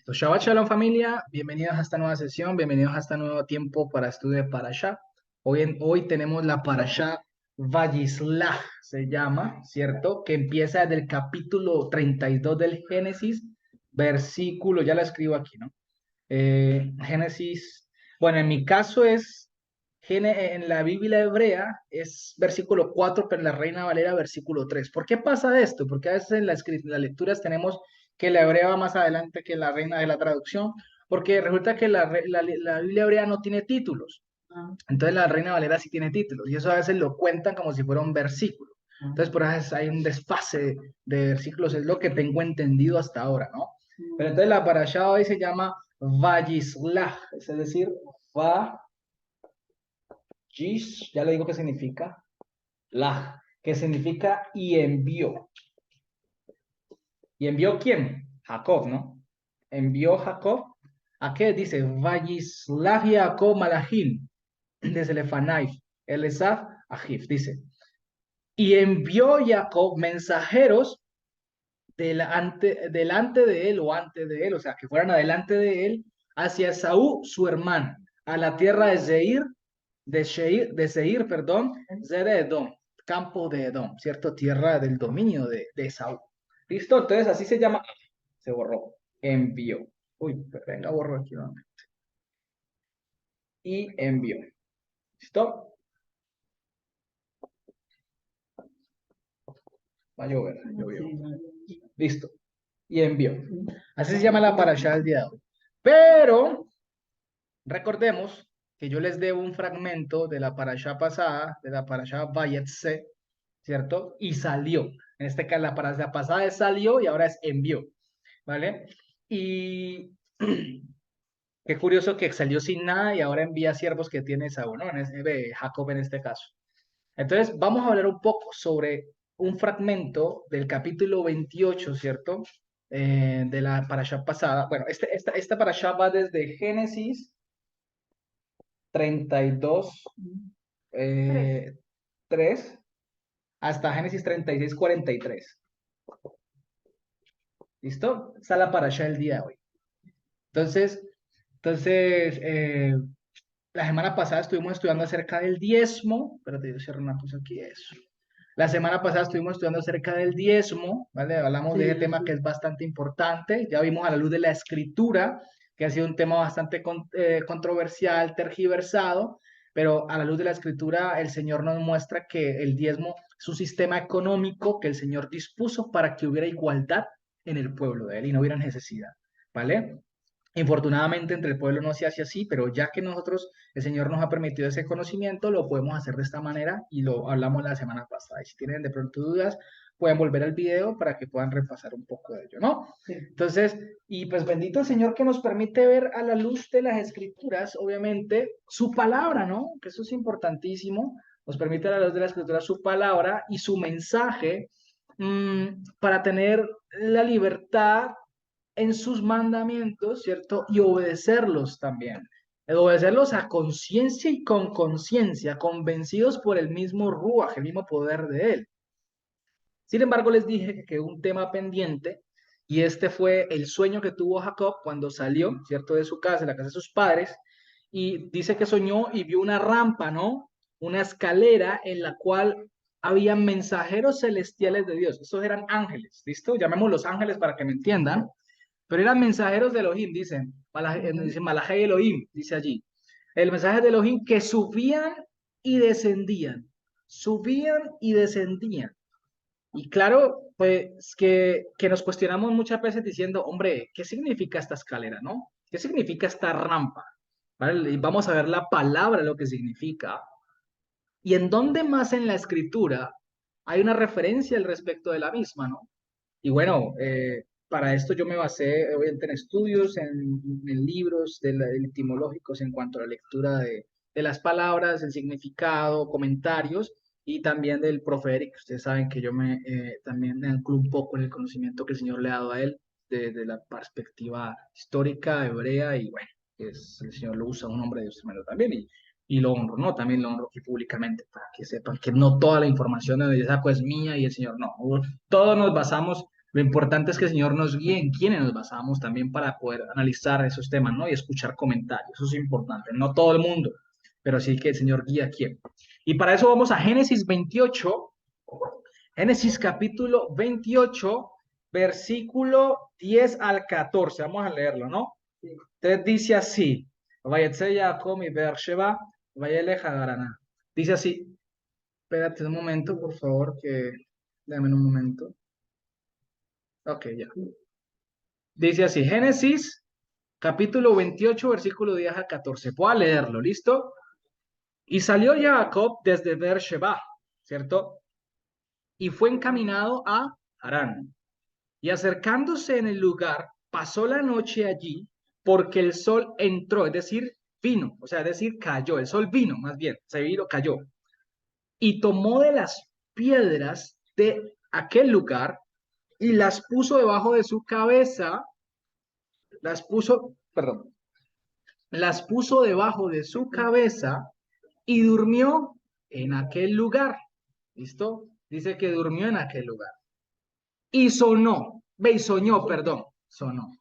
So, Shabbat Shalom familia, bienvenidos a esta nueva sesión, bienvenidos a este nuevo tiempo para estudio de Parashá. Hoy tenemos la Parashá Vayishlach, se llama, ¿cierto? Que empieza desde el capítulo 32 del Génesis, versículo, ya la escribo aquí, ¿no? Génesis, bueno, en mi caso es, en la Biblia hebrea es versículo 4, pero en la Reina Valera versículo 3. ¿Por qué pasa esto? Porque a veces en las lecturas tenemos que la hebrea va más adelante que la Reina de la traducción, porque resulta que la Biblia hebrea no tiene títulos. Entonces la Reina Valera sí tiene títulos, y eso a veces lo cuentan como si fuera un versículo. Entonces por eso hay un desfase de versículos, es lo que tengo entendido hasta ahora, ¿no? Pero entonces la parashá hoy se llama Vayishlach, es decir, Vayish, ya le digo qué significa, Lach, que significa y envió. ¿Y envió quién? Jacob, ¿no? Envió Jacob. ¿A qué? Dice, Vayishlach Jacob Malachim, desde Lefanaif, Elisaf, Ajif, dice. Y envió Jacob mensajeros delante de él o antes de él, o sea, que fueran adelante de él, hacia Saúl, su hermano, a la tierra de Seir, perdón, de Edom, campo de Edom, ¿cierto? Tierra del dominio de Saúl. ¿Listo? Entonces así se llama, se borró, envió. Uy, venga, borro aquí nuevamente. Y envió. ¿Listo? Va a llover, llovió. Listo. Y envió. Así se llama la parashá del día de hoy. Pero recordemos que yo les debo un fragmento de la parashá pasada, de la parashá Vayetse, ¿cierto? Y salió. En este caso, la parashá pasada es salió y ahora es envió, ¿vale? Y qué curioso que salió sin nada y ahora envía siervos que tiene Saúl, ¿no? Jacob en este caso. Entonces, vamos a hablar un poco sobre un fragmento del capítulo 28, ¿cierto? De la parashá pasada. Bueno, esta parashá va desde Génesis 32, 3, hasta Génesis 36, 43. ¿Listo? Esa es la parashá del día de hoy. Entonces, entonces, la semana pasada estuvimos estudiando acerca del diezmo. Espérate, yo cierro una cosa aquí, eso. La semana pasada estuvimos estudiando acerca del diezmo, ¿vale? Hablamos de ese tema que es bastante importante. Ya vimos a la luz de la escritura, que ha sido un tema bastante controversial, tergiversado, pero a la luz de la escritura el Señor nos muestra que el diezmo es un sistema económico que el Señor dispuso para que hubiera igualdad en el pueblo de Él y no hubiera necesidad, ¿vale? Infortunadamente entre el pueblo no se hace así, pero ya que nosotros, el Señor nos ha permitido ese conocimiento, lo podemos hacer de esta manera y lo hablamos la semana pasada. Y si tienen de pronto dudas, pueden volver al video para que puedan repasar un poco de ello, ¿no? Sí. Entonces, y pues bendito el Señor que nos permite ver a la luz de las Escrituras, obviamente, su palabra, ¿no? Que eso es importantísimo. Nos permite a la luz de la Escritura su palabra y su mensaje para tener la libertad en sus mandamientos, ¿cierto? Y obedecerlos también. Obedecerlos a conciencia y con conciencia, convencidos por el mismo Ruach, el mismo poder de Él. Sin embargo, les dije que quedó un tema pendiente y este fue el sueño que tuvo Jacob cuando salió, ¿cierto? De su casa, de la casa de sus padres, y dice que soñó y vio una rampa, ¿no? Una escalera en la cual había mensajeros celestiales de Dios. Estos eran ángeles, ¿listo? Llamémoslos ángeles para que me entiendan. Pero eran mensajeros de Elohim, dicen. Dice Malachai Elohim, dice allí. El mensaje de Elohim que subían y descendían. Subían y descendían. Y claro, pues que nos cuestionamos muchas veces diciendo, hombre, ¿qué significa esta escalera, no? ¿Qué significa esta rampa? ¿Vale? Y vamos a ver la palabra, lo que significa. Y en dónde más en la escritura hay una referencia al respecto de la misma, ¿no? Y bueno, para esto yo me basé obviamente en estudios, en libros etimológicos en cuanto a la lectura de las palabras, el significado, comentarios y también del proférico. Ustedes saben que yo también me anclo un poco en el conocimiento que el Señor le ha dado a él desde la perspectiva histórica, hebrea y bueno, el Señor lo usa un hombre de Dios tremendo también y lo honro, ¿no? También lo honro aquí públicamente para que sepan que no toda la información de donde yo saco es mía y el Señor no. Todos nos basamos Lo importante es que el Señor nos guíe en quiénes nos basamos también para poder analizar esos temas, ¿no? Y escuchar comentarios. Eso es importante. No todo el mundo, pero sí que el Señor guía a quién. Y para eso vamos a Génesis 28, Génesis capítulo 28, versículo 10 al 14. Vamos a leerlo, ¿no? Entonces dice así, Vayetze Jacob y Beersheba, Vayelech Hagaraná. Dice así, espérate un momento, por favor, que dame un momento. Ok, ya. Dice así, Génesis capítulo 28, versículo 10 a 14. Puedo leerlo, ¿listo? Y salió Jacob desde Beersheba, ¿cierto? Y fue encaminado a Harán. Y acercándose en el lugar, pasó la noche allí, porque el sol entró, es decir, vino, o sea, es decir, cayó, el sol vino, más bien, se vino, cayó. Y tomó de las piedras de aquel lugar y las puso debajo de su cabeza, perdón, las puso debajo de su cabeza y durmió en aquel lugar. ¿Listo? Dice que durmió en aquel lugar. Y sonó, ve, y soñó, perdón, sonó.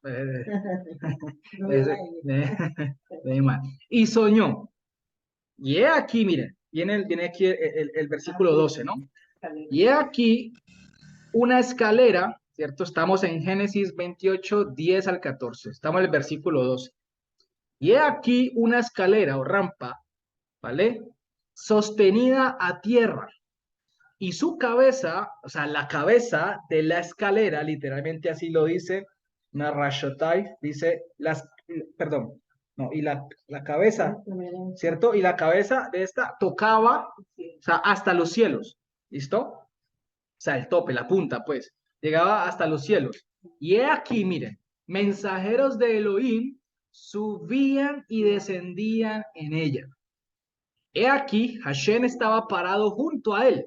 Mal. Y soñó. Y he aquí, miren, viene aquí el versículo 12, ¿no? Y he aquí una escalera, ¿cierto? Estamos en Génesis 28, 10 al 14. Estamos en el versículo 12. Y he aquí una escalera o rampa, ¿vale? Sostenida a tierra. Y su cabeza, o sea, la cabeza de la escalera, literalmente así lo dice, Narashotai, dice, perdón, no, y la cabeza, ¿cierto? Y la cabeza de esta tocaba, o sea, hasta los cielos, ¿listo? O sea, el tope, la punta, pues, llegaba hasta los cielos. Y he aquí, miren, mensajeros de Elohim subían y descendían en ella. He aquí, Hashem estaba parado junto a él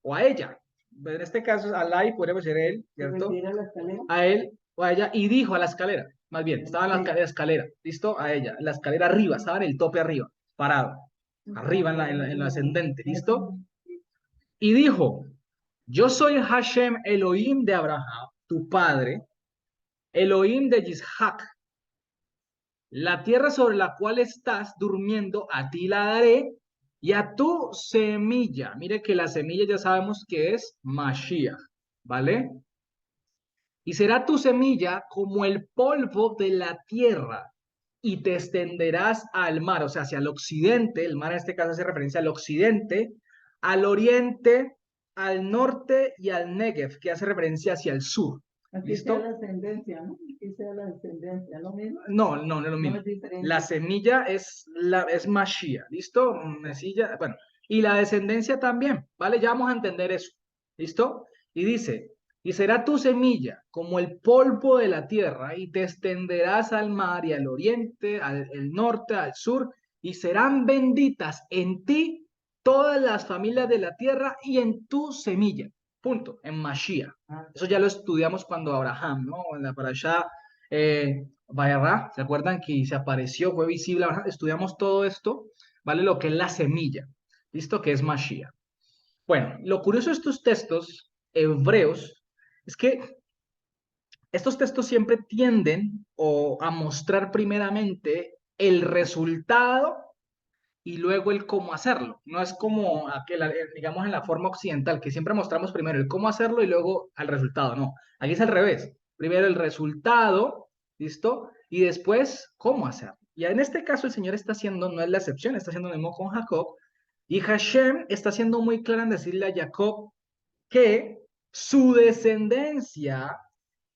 o a ella. En este caso, Alá y podríamos decir él, ¿cierto? A él o a ella y dijo a la escalera, más bien, estaba en la escalera, ¿listo? A ella, la escalera arriba, estaba en el tope arriba, parado, arriba en la ascendente, ¿listo? Y dijo, yo soy Hashem Elohim de Abraham, tu padre, Elohim de Isaac. La tierra sobre la cual estás durmiendo, a ti la daré y a tu semilla. Mire que la semilla ya sabemos que es Mashiach, ¿vale? Y será tu semilla como el polvo de la tierra y te extenderás al mar, o sea, hacia el occidente. El mar en este caso hace referencia al occidente, al oriente, al norte y al Negev, que hace referencia hacia el sur. Aquí ¿Listo? sea la ascendencia, ¿no? Aquí sea la descendencia, ¿lo mismo? No, no, no es lo No mismo. es diferente. La semilla es Mashiach, ¿listo? Mesilla, bueno, y la descendencia también, ¿vale? Ya vamos a entender eso, ¿listo? Y dice, y será tu semilla como el polvo de la tierra, y te extenderás al mar y al oriente, al el norte, al sur, y serán benditas en ti todas las familias de la tierra y en tu semilla. Punto, en Mashiach. Eso ya lo estudiamos cuando Abraham, ¿no? En la parashá Vayará, ¿se acuerdan que se apareció, fue visible? Ahora estudiamos todo esto, ¿vale? Lo que es la semilla, ¿listo? Que es Mashiach. Bueno, lo curioso de estos textos hebreos es que estos textos siempre tienden a mostrar primeramente el resultado y luego el cómo hacerlo. No es como, digamos, en la forma occidental, que siempre mostramos primero el cómo hacerlo y luego el resultado. No, aquí es al revés. Primero el resultado, ¿listo? Y después cómo hacerlo. Y en este caso el Señor está haciendo, no es la excepción, está haciendo lo mismo con Jacob. Y Hashem está siendo muy claro en decirle a Jacob que su descendencia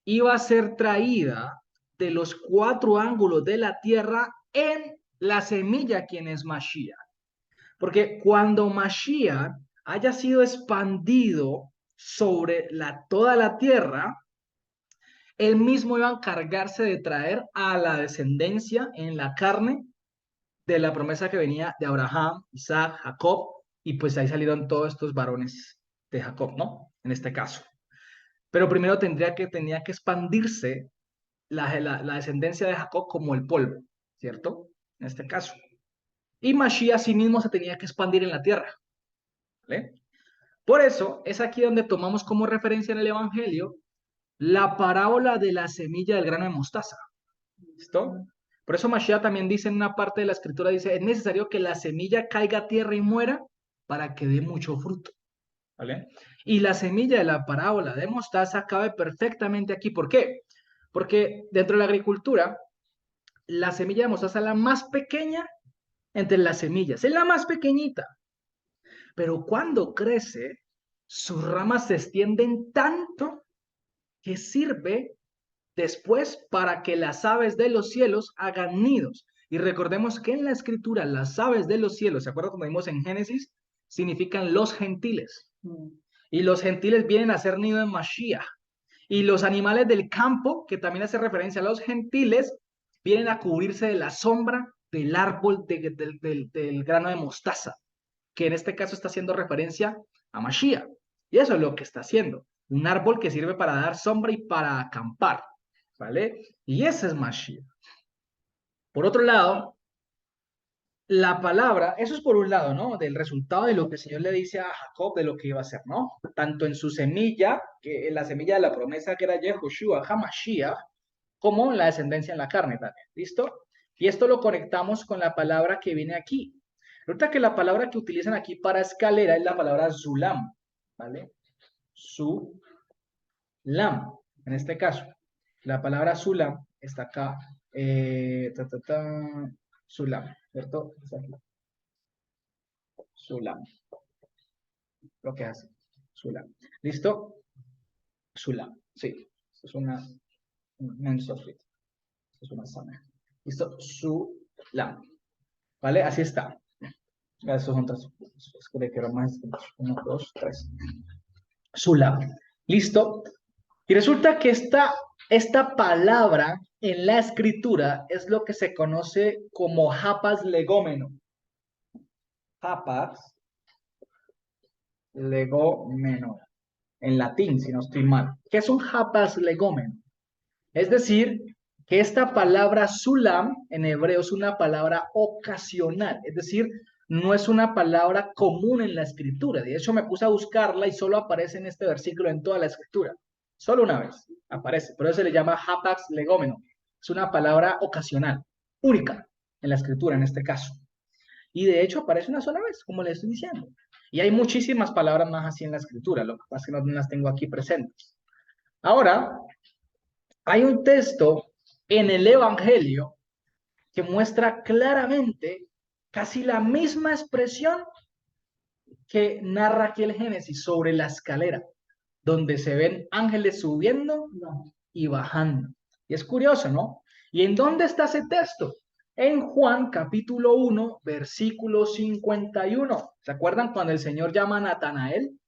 iba a ser traída de los cuatro ángulos de la tierra en la semilla, quien es Mashiach. Porque cuando Mashiach haya sido expandido sobre toda la tierra, él mismo iba a encargarse de traer a la descendencia en la carne de la promesa que venía de Abraham, Isaac, Jacob, y pues ahí salieron todos estos varones de Jacob, ¿no? En este caso. Pero primero tenía que expandirse la descendencia de Jacob como el polvo, ¿cierto? En este caso. Y Mashiach sí mismo se tenía que expandir en la tierra, ¿vale? Por eso es aquí donde tomamos como referencia en el Evangelio La parábola de la semilla del grano de mostaza. ¿Listo? Por eso Mashiach también dice en una parte de la escritura, dice, es necesario que la semilla caiga a tierra y muera para que dé mucho fruto. ¿Vale? Y la semilla de la parábola de mostaza cabe perfectamente aquí. ¿Por qué? Porque dentro de la agricultura, la semilla de mostaza es la más pequeña entre las semillas, es la más pequeñita. Pero cuando crece, sus ramas se extienden tanto que sirve después para que las aves de los cielos hagan nidos. Y recordemos que en la escritura las aves de los cielos, ¿se acuerdan cuando vimos en Génesis? Significan los gentiles. Y los gentiles vienen a hacer nido en Mashiach. Y los animales del campo, que también hace referencia a los gentiles, vienen a cubrirse de la sombra del árbol del grano de mostaza, que en este caso está haciendo referencia a Mashiach. Y eso es lo que está haciendo. Un árbol que sirve para dar sombra y para acampar. ¿Vale? Y ese es Mashiach. Por otro lado, la palabra, eso es por un lado, ¿no? Del resultado de lo que el Señor le dice a Jacob de lo que iba a hacer, ¿no? Tanto en su semilla, que en la semilla de la promesa que era Yehoshua, Hamashiach, como en la descendencia en la carne también, ¿listo? Y esto lo conectamos con la palabra que viene aquí. Resulta que la palabra que utilizan aquí para escalera es la palabra Zulam, ¿vale? Zulam, en este caso. La palabra Zulam está acá, Zulam, ¿cierto? Está aquí. Zulam, lo que hace. Zulam. ¿Listo? Zulam, sí. Esto es una mensofit. Esto es una sana. ¿Listo? Zulam. ¿Vale? Así está. Estos son tres. Creo que era más. Uno, dos, tres. Zulam. ¿Listo? Y resulta que esta palabra en la escritura es lo que se conoce como hapas legómeno. Hapas legómeno. En latín, si no estoy mal. ¿Qué es un hapas legómeno? Es decir, que esta palabra sulam en hebreo es una palabra ocasional. Es decir, no es una palabra común en la escritura. De hecho, me puse a buscarla y solo aparece en este versículo en toda la escritura. Solo una vez aparece. Por eso se le llama hapax legómeno. Es una palabra ocasional, única en la escritura en este caso. Y de hecho aparece una sola vez, como le estoy diciendo. Y hay muchísimas palabras más así en la escritura. Lo que pasa es que no las tengo aquí presentes. Ahora, hay un texto en el Evangelio que muestra claramente casi la misma expresión que narra aquí el Génesis sobre la escalera, donde se ven ángeles subiendo y bajando. Y es curioso, ¿no? ¿Y en dónde está ese texto? En Juan capítulo 1, versículo 51. ¿Se acuerdan cuando el Señor llama a Natanael?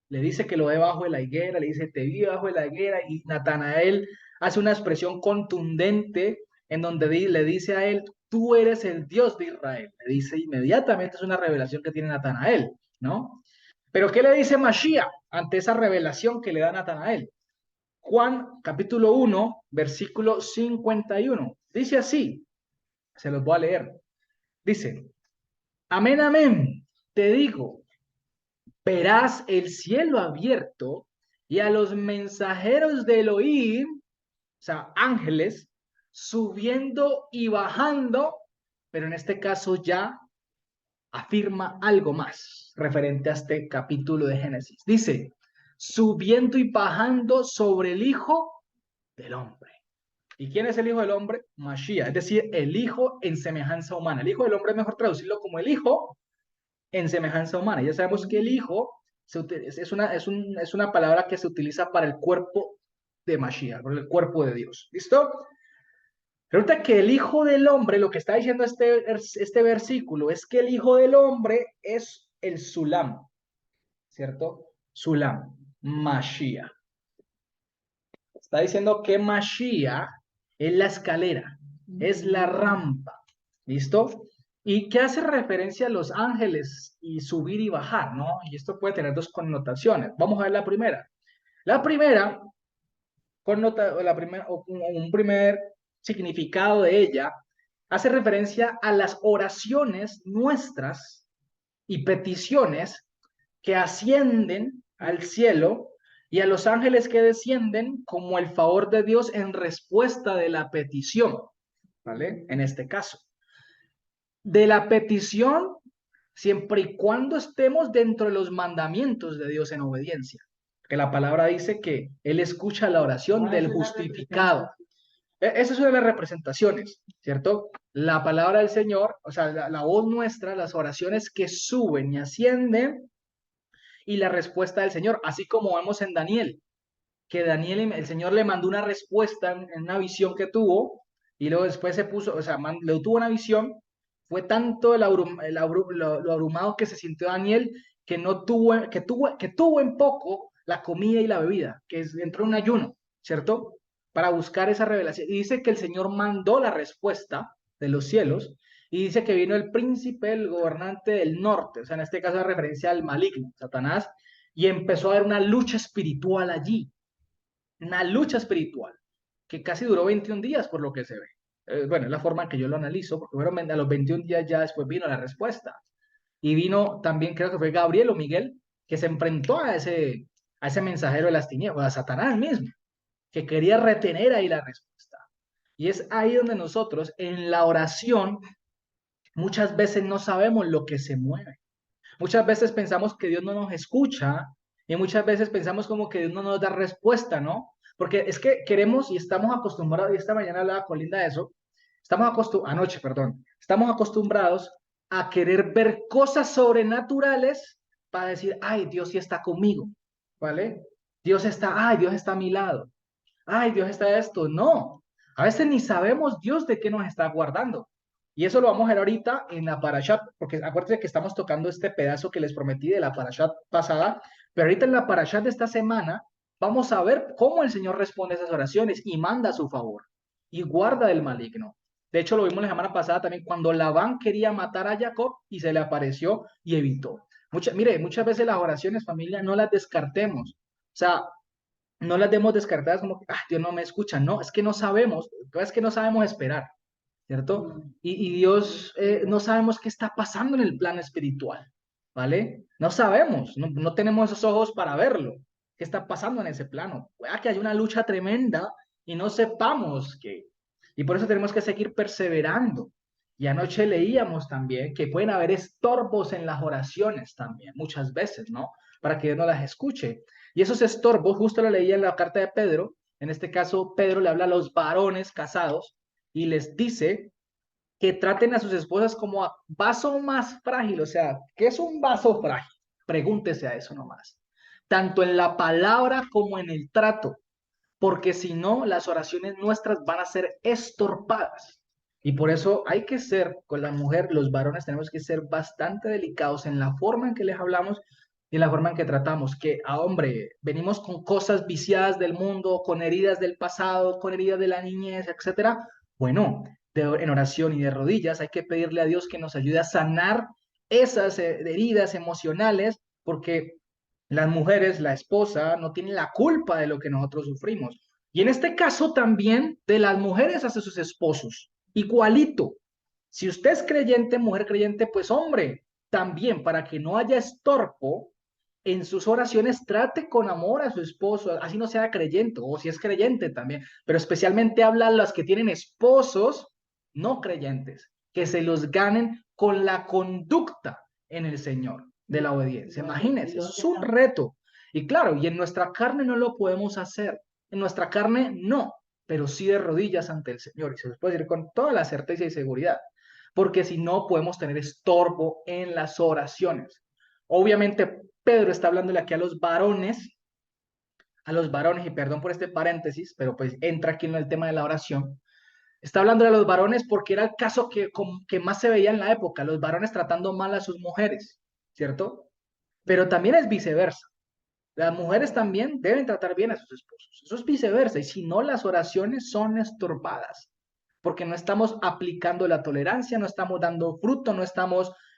Le dice que lo ve bajo de la higuera, le dice, te vi bajo de la higuera, y Natanael hace una expresión contundente en donde le dice a él, tú eres el Dios de Israel. Le dice inmediatamente, es una revelación que tiene Natanael, ¿no? Pero ¿qué le dice Mashiach ante esa revelación que le da Natanael? Juan capítulo 1, versículo 51. Dice así, se los voy a leer. Dice, amén, amén, te digo, verás el cielo abierto y a los mensajeros de Elohim, o sea, ángeles, subiendo y bajando, pero en este caso ya afirma algo más referente a este capítulo de Génesis. Dice, subiendo y bajando sobre el Hijo del Hombre. ¿Y quién es el Hijo del Hombre? Mashiach, es decir, el Hijo en semejanza humana. El Hijo del Hombre es mejor traducirlo como el Hijo en semejanza humana. Ya sabemos que el Hijo es una palabra que se utiliza para el cuerpo de Mashiach, para el cuerpo de Dios. ¿Listo? Resulta que el Hijo del Hombre, lo que está diciendo este versículo, es que el Hijo del Hombre es el Sulam, ¿cierto? Sulam, Mashiach. Está diciendo que Mashiach es la escalera, es la rampa. ¿Listo? Y que hace referencia a los ángeles y subir y bajar, ¿no? Y esto puede tener dos connotaciones. Vamos a ver la primera. La primera, un primer significado de ella hace referencia a las oraciones nuestras y peticiones que ascienden al cielo y a los ángeles que descienden como el favor de Dios en respuesta de la petición, ¿vale? En este caso, de la petición, siempre y cuando estemos dentro de los mandamientos de Dios en obediencia. Que la palabra dice que Él escucha la oración Ah, del esa es la justificado. representación. Esa es una de las representaciones, ¿cierto? La palabra del Señor, o sea, la voz nuestra, las oraciones que suben y ascienden y la respuesta del Señor, así como vemos en Daniel, que Daniel, el Señor le mandó una respuesta en una visión que tuvo y luego después se puso, o sea, le tuvo una visión, fue tanto lo abrumado que se sintió Daniel que no tuvo, que tuvo en poco la comida y la bebida, entró en un ayuno, ¿cierto? Para buscar esa revelación. Y dice que el Señor mandó la respuesta de los cielos y dice que vino el príncipe, el gobernante del norte, o sea, en este caso la referencia al maligno, Satanás, y empezó a haber una lucha espiritual allí, una lucha espiritual que casi duró 21 días por lo que se ve. Bueno, es la forma en que yo lo analizo, porque fueron a los 21 días ya después vino la respuesta. Y vino también, creo que fue Gabriel o Miguel, que se enfrentó a ese mensajero de las tinieblas, a Satanás mismo, que quería retener ahí la respuesta. Y es ahí donde nosotros, en la oración, muchas veces no sabemos lo que se mueve. Muchas veces pensamos que Dios no nos escucha y muchas veces pensamos como que Dios no nos da respuesta, ¿no? Porque es que queremos y estamos acostumbrados, y esta mañana hablaba con Linda de eso, anoche, perdón, estamos acostumbrados a querer ver cosas sobrenaturales para decir, ay, Dios sí está conmigo, ¿vale? Dios está a mi lado, ay, Dios está esto. No, a veces ni sabemos Dios de qué nos está guardando. Y eso lo vamos a ver ahorita en la parashat, porque acuérdense que estamos tocando este pedazo que les prometí de la parashat pasada, pero ahorita en la parashat de esta semana vamos a ver cómo el Señor responde a esas oraciones y manda a su favor y guarda del maligno. De hecho, lo vimos la semana pasada también cuando Labán quería matar a Jacob y se le apareció y evitó. Mire, muchas veces las oraciones, familia, no las descartemos. O sea, no las demos descartadas como que, ah, Dios no me escucha. No, es que no sabemos, es que no sabemos esperar, ¿cierto? Mm. Y Dios, no sabemos qué está pasando en el plano espiritual, ¿vale? No sabemos, no tenemos esos ojos para verlo, qué está pasando en ese plano. Puede que haya una lucha tremenda y no sepamos qué. Y por eso tenemos que seguir perseverando. Y anoche leíamos también que pueden haber estorbos en las oraciones también, muchas veces, ¿no? Para que Dios no las escuche. Y esos estorbos, justo lo leía en la carta de Pedro, en este caso Pedro le habla a los varones casados y les dice que traten a sus esposas como a vaso más frágil. O sea, ¿qué es un vaso frágil? Pregúntese a eso nomás. Tanto en la palabra como en el trato, porque si no, las oraciones nuestras van a ser estorpadas. Y por eso hay que ser, con la mujer, los varones tenemos que ser bastante delicados en la forma en que les hablamos y en la forma en que tratamos, que a hombre, venimos con cosas viciadas del mundo, con heridas del pasado, con heridas de la niñez, etcétera. Bueno, en oración y de rodillas hay que pedirle a Dios que nos ayude a sanar esas heridas emocionales, porque las mujeres, la esposa, no tiene la culpa de lo que nosotros sufrimos. Y en este caso también de las mujeres hacia sus esposos. Igualito. Si usted es creyente, mujer creyente, pues hombre, también para que no haya estorbo en sus oraciones, trate con amor a su esposo, así no sea creyente, o si es creyente también, pero especialmente habla a las que tienen esposos no creyentes, que se los ganen con la conducta en el Señor de la obediencia. Y Imagínense, eso los es que un están, reto. Y claro, y en nuestra carne no lo podemos hacer. En nuestra carne no, pero sí de rodillas ante el Señor. Y se los puede decir con toda la certeza y seguridad. Porque si no, podemos tener estorbo en las oraciones. Obviamente, Pedro está hablándole aquí a los varones, y perdón por este paréntesis, pero pues entra aquí en el tema de la oración. Está hablando de los varones porque era el caso que más se veía en la época, los varones tratando mal a sus mujeres, ¿cierto? Pero también es viceversa. Las mujeres también deben tratar bien a sus esposos. Eso es viceversa. Y si no, las oraciones son estorbadas, porque no estamos aplicando la tolerancia, no estamos dando fruto,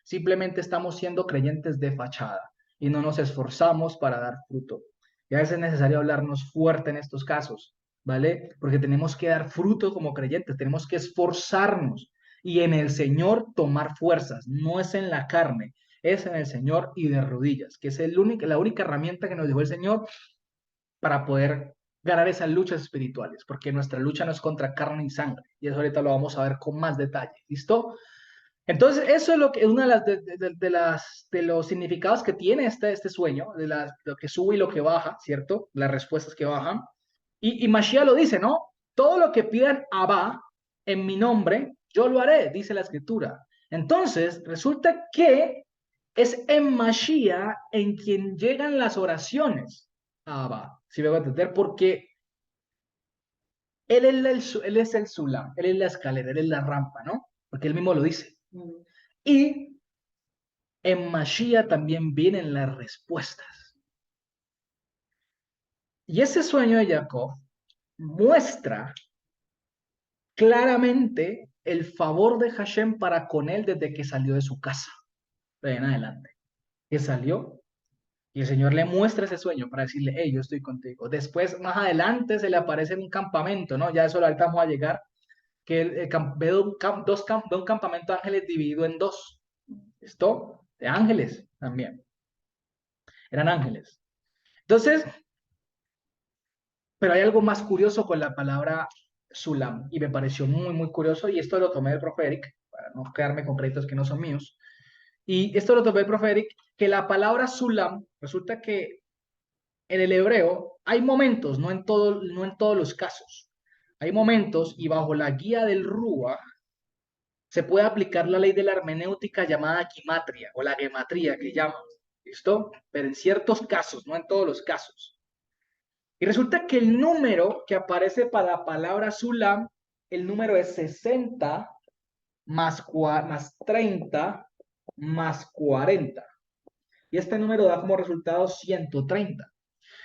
simplemente estamos siendo creyentes de fachada y no nos esforzamos para dar fruto. Y a veces es necesario hablarnos fuerte en estos casos, ¿vale? Porque tenemos que dar fruto como creyentes, tenemos que esforzarnos y en el Señor tomar fuerzas, no es en la carne, es en el Señor y de rodillas, que es la única herramienta que nos dejó el Señor para poder ganar esas luchas espirituales, porque nuestra lucha no es contra carne y sangre, y eso ahorita lo vamos a ver con más detalle, ¿listo? Entonces, eso es lo que una de las de los significados que tiene este sueño, lo que sube y lo que baja, ¿cierto? Las respuestas que bajan. Y Mashiach lo dice, ¿no? Todo lo que pidan Abba en mi nombre, yo lo haré, dice la escritura. Entonces, resulta que es en Mashiach en quien llegan las oraciones a Abba, si me voy a entender, porque él es el sulam, él es la escalera, él es la rampa, ¿no? Porque él mismo lo dice. Mm. Y en Mashiach también vienen las respuestas. Y ese sueño de Jacob muestra claramente el favor de Hashem para con él desde que salió de su casa, de en adelante. Que salió y el Señor le muestra ese sueño para decirle, hey, yo estoy contigo. Después, más adelante, se le aparece en un campamento, ¿no? Ya eso ahorita vamos a llegar, que ve ve un campamento de ángeles dividido en dos. ¿Esto? De ángeles también. Eran ángeles. Entonces, pero hay algo más curioso con la palabra Sulam y me pareció muy, muy curioso y esto lo tomé del profe Eric, para no quedarme con créditos que no son míos. Y esto lo tomé del profe Eric, que la palabra Sulam resulta que en el hebreo hay momentos, no en todos los casos. Hay momentos y bajo la guía del Rúa se puede aplicar la ley de la hermenéutica llamada gimatria o la gematría que llaman. ¿Listo? Pero en ciertos casos, no en todos los casos. Y resulta que el número que aparece para la palabra Sulam, el número es 60 más 30 más 40. Y este número da como resultado 130.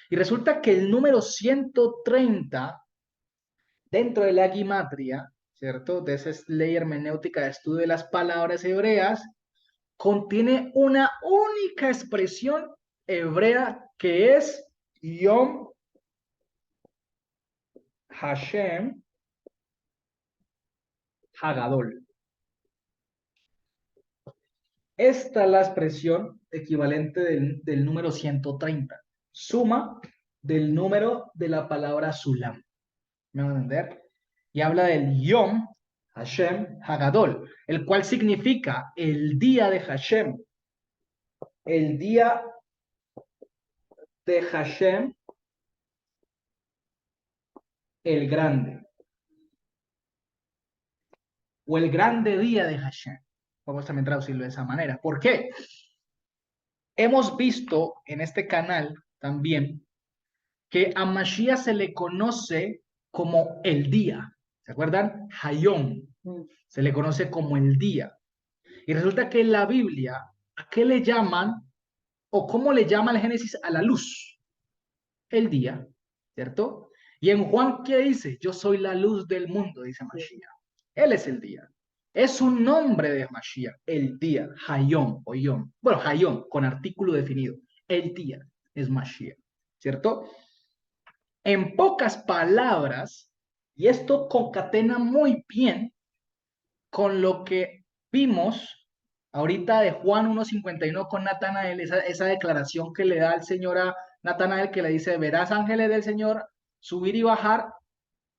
Y resulta que el número 130 dentro de la gimatria, ¿cierto? De esa ley hermenéutica de estudio de las palabras hebreas, contiene una única expresión hebrea que es Yom Hashem Hagadol. Esta es la expresión equivalente del número 130, suma del número de la palabra Sulam. ¿Me van a entender? Y habla del Yom Hashem Hagadol, el cual significa el día de Hashem, el día de Hashem el grande, o el grande día de Hashem. Vamos también a traducirlo de esa manera. ¿Por qué? Hemos visto en este canal también que a Mashiach se le conoce como el día. ¿Se acuerdan? Hayom. Mm. Se le conoce como el día. Y resulta que en la Biblia, ¿a qué le llaman o cómo le llama el Génesis a la luz? El día, ¿cierto? Y en Juan, ¿qué dice? Yo soy la luz del mundo, dice Mashiach. Él es el día. Es un nombre de Mashiach, el día, Hayom o Yom. Bueno, Hayom, con artículo definido. El día es Mashiach, ¿cierto? En pocas palabras, y esto concatena muy bien con lo que vimos ahorita de Juan 1:51 con Natanael, esa declaración que le da el Señor a Natanael, que le dice, verás ángeles del Señor subir y bajar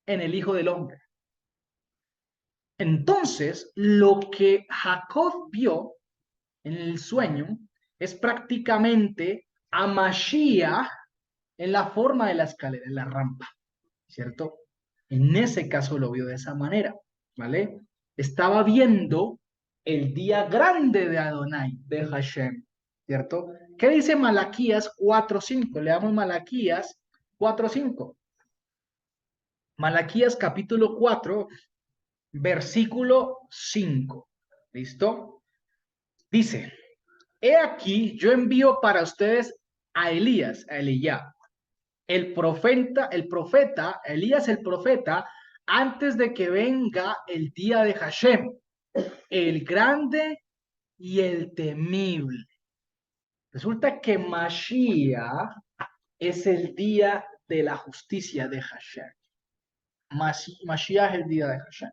en el Hijo del Hombre. Entonces, lo que Jacob vio en el sueño es prácticamente a Mashiach en la forma de la escalera, en la rampa, ¿cierto? En ese caso lo vio de esa manera, ¿vale? Estaba viendo el día grande de Adonai, de Hashem, ¿cierto? ¿Qué dice Malaquías 4:5? Leamos Malaquías 4:5. Malaquías capítulo 4, versículo 5. ¿Listo? Dice, he aquí, yo envío para ustedes a Elías, a Elías, el profeta, Elías el profeta, antes de que venga el día de Hashem, el grande y el temible. Resulta que Mashiach es el día de la justicia de Hashem. Mashiach es el día de Hashem.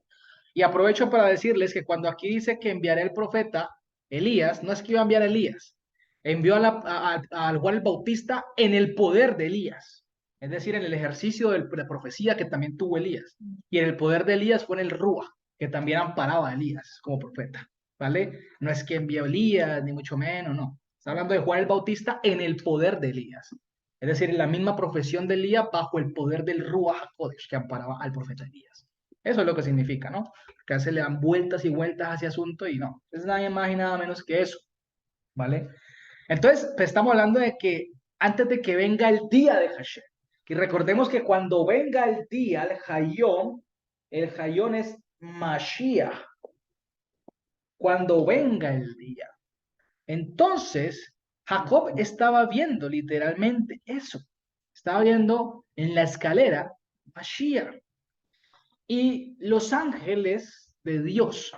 Y aprovecho para decirles que cuando aquí dice que enviaré el profeta Elías, no es que iba a enviar a Elías, envió al Juan el Bautista en el poder de Elías. Es decir, en el ejercicio de la profecía que también tuvo Elías. Y en el poder de Elías fue en el Rúa, que también amparaba a Elías como profeta. ¿Vale? No es que envió a Elías, ni mucho menos, no. Está hablando de Juan el Bautista en el poder de Elías. Es decir, en la misma profesión de Elías bajo el poder del Ruach HaKodesh que amparaba al profeta Elías. Eso es lo que significa, ¿no? Que se le dan vueltas y vueltas a ese asunto y no. Es nada más y nada menos que eso, ¿vale? Entonces, pues, estamos hablando de que antes de que venga el día de Hashem, y recordemos que cuando venga el día, el Hayón es Mashiach, cuando venga el día. Entonces, Jacob estaba viendo literalmente eso, estaba viendo en la escalera Mashiach y los ángeles de Dios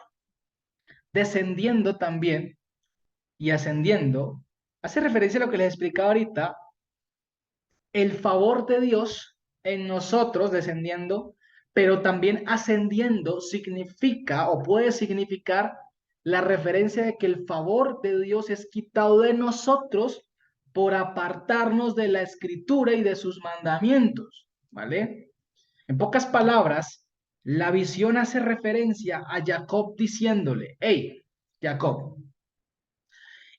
descendiendo también y ascendiendo. Hace referencia a lo que les explicaba ahorita, el favor de Dios en nosotros descendiendo, pero también ascendiendo significa o puede significar la referencia de que el favor de Dios es quitado de nosotros por apartarnos de la escritura y de sus mandamientos, ¿vale? En pocas palabras, la visión hace referencia a Jacob diciéndole, hey, Jacob,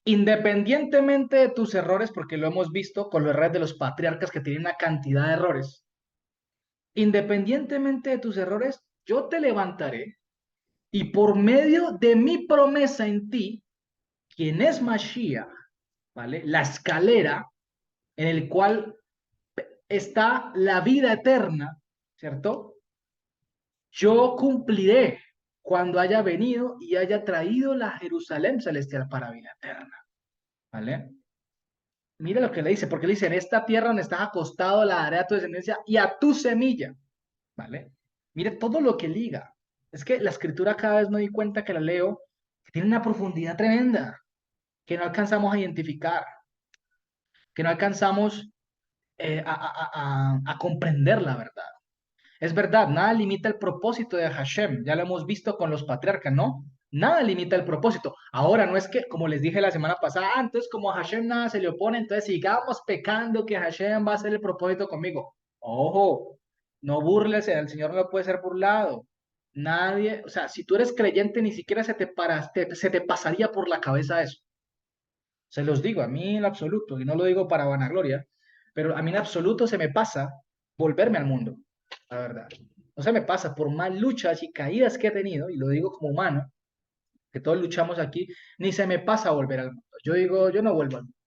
independientemente de tus errores, porque lo hemos visto con los errores de los patriarcas que tienen una cantidad de errores, independientemente de tus errores, yo te levantaré y por medio de mi promesa en ti, quien es Mashiach, ¿vale? La escalera en el cual está la vida eterna, ¿cierto? Yo cumpliré cuando haya venido y haya traído la Jerusalén celestial para vida eterna, ¿vale? Mira lo que le dice, porque le dice, en esta tierra donde estás acostado la daré a tu descendencia y a tu semilla, ¿vale? Mire todo lo que liga. Es que la escritura cada vez me doy cuenta que la leo, que tiene una profundidad tremenda, que no alcanzamos a identificar, que no alcanzamos a comprender la verdad. Es verdad, nada limita el propósito de Hashem, ya lo hemos visto con los patriarcas, ¿no? Nada limita el propósito. Ahora no es que, como les dije la semana pasada, entonces como a Hashem nada se le opone, entonces sigamos pecando que Hashem va a hacer el propósito conmigo. Ojo, no burles, el Señor no puede ser burlado. Nadie, o sea, si tú eres creyente, ni siquiera se te pasaría por la cabeza eso. Se los digo, a mí en absoluto, y no lo digo para vanagloria, pero a mí en absoluto se me pasa volverme al mundo, la verdad. No se me pasa, por más luchas y caídas que he tenido, y lo digo como humano, que todos luchamos aquí, ni se me pasa volver al mundo. Yo digo, yo no vuelvo al mundo.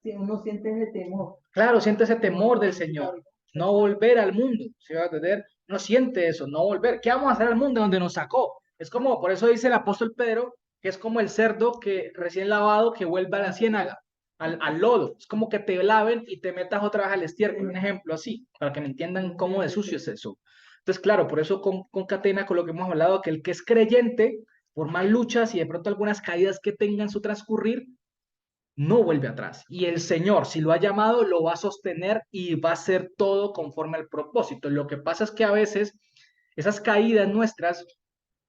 Si uno siente ese temor, Claro, siente ese temor temor de del volver. Señor, no volver al mundo, ¿se va a entender? No siente eso, no volver. ¿Qué vamos a hacer al mundo donde nos sacó? Es como, por eso dice el apóstol Pedro, que es como el cerdo que recién lavado que vuelve a la ciénaga, al lodo. Es como que te laven y te metas otra vez al estiércol, un ejemplo así, para que me entiendan cómo de sucio es eso. Entonces, claro, por eso concatena con lo que hemos hablado, que el que es creyente, por más luchas y de pronto algunas caídas que tenga en su transcurrir, no vuelve atrás. Y el Señor, si lo ha llamado, lo va a sostener y va a hacer todo conforme al propósito. Lo que pasa es que a veces esas caídas nuestras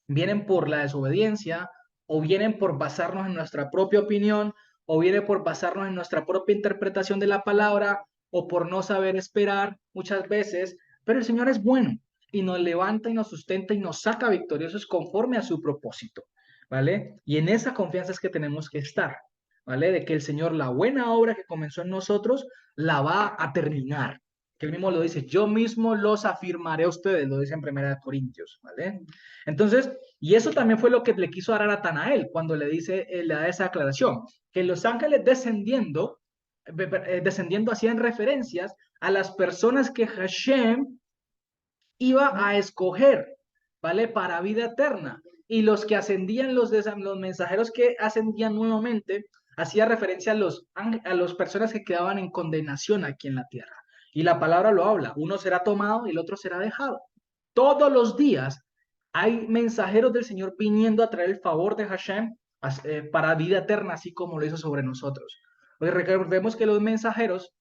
vienen por la desobediencia o vienen por basarnos en nuestra propia opinión o viene por basarnos en nuestra propia interpretación de la palabra o por no saber esperar muchas veces. Pero el Señor es bueno y nos levanta y nos sustenta y nos saca victoriosos conforme a su propósito, ¿vale? Y en esa confianza es que tenemos que estar. ¿Vale? De que el Señor, la buena obra que comenzó en nosotros, la va a terminar. Que él mismo lo dice, yo mismo los afirmaré a ustedes, lo dice en Primera de Corintios, ¿vale? Entonces, y eso también fue lo que le quiso dar a Natanael cuando le dice, le da esa aclaración, que los ángeles descendiendo hacían referencias a las personas que Hashem iba a escoger, ¿vale? Para vida eterna. Y los que ascendían, los mensajeros que ascendían nuevamente, hacía referencia a los personas que quedaban en condenación aquí en la tierra. Y la palabra lo habla, uno será tomado y el otro será dejado. Todos los días hay mensajeros del Señor viniendo a traer el favor de Hashem para vida eterna, así como lo hizo sobre nosotros. Pues recordemos que los mensajeros,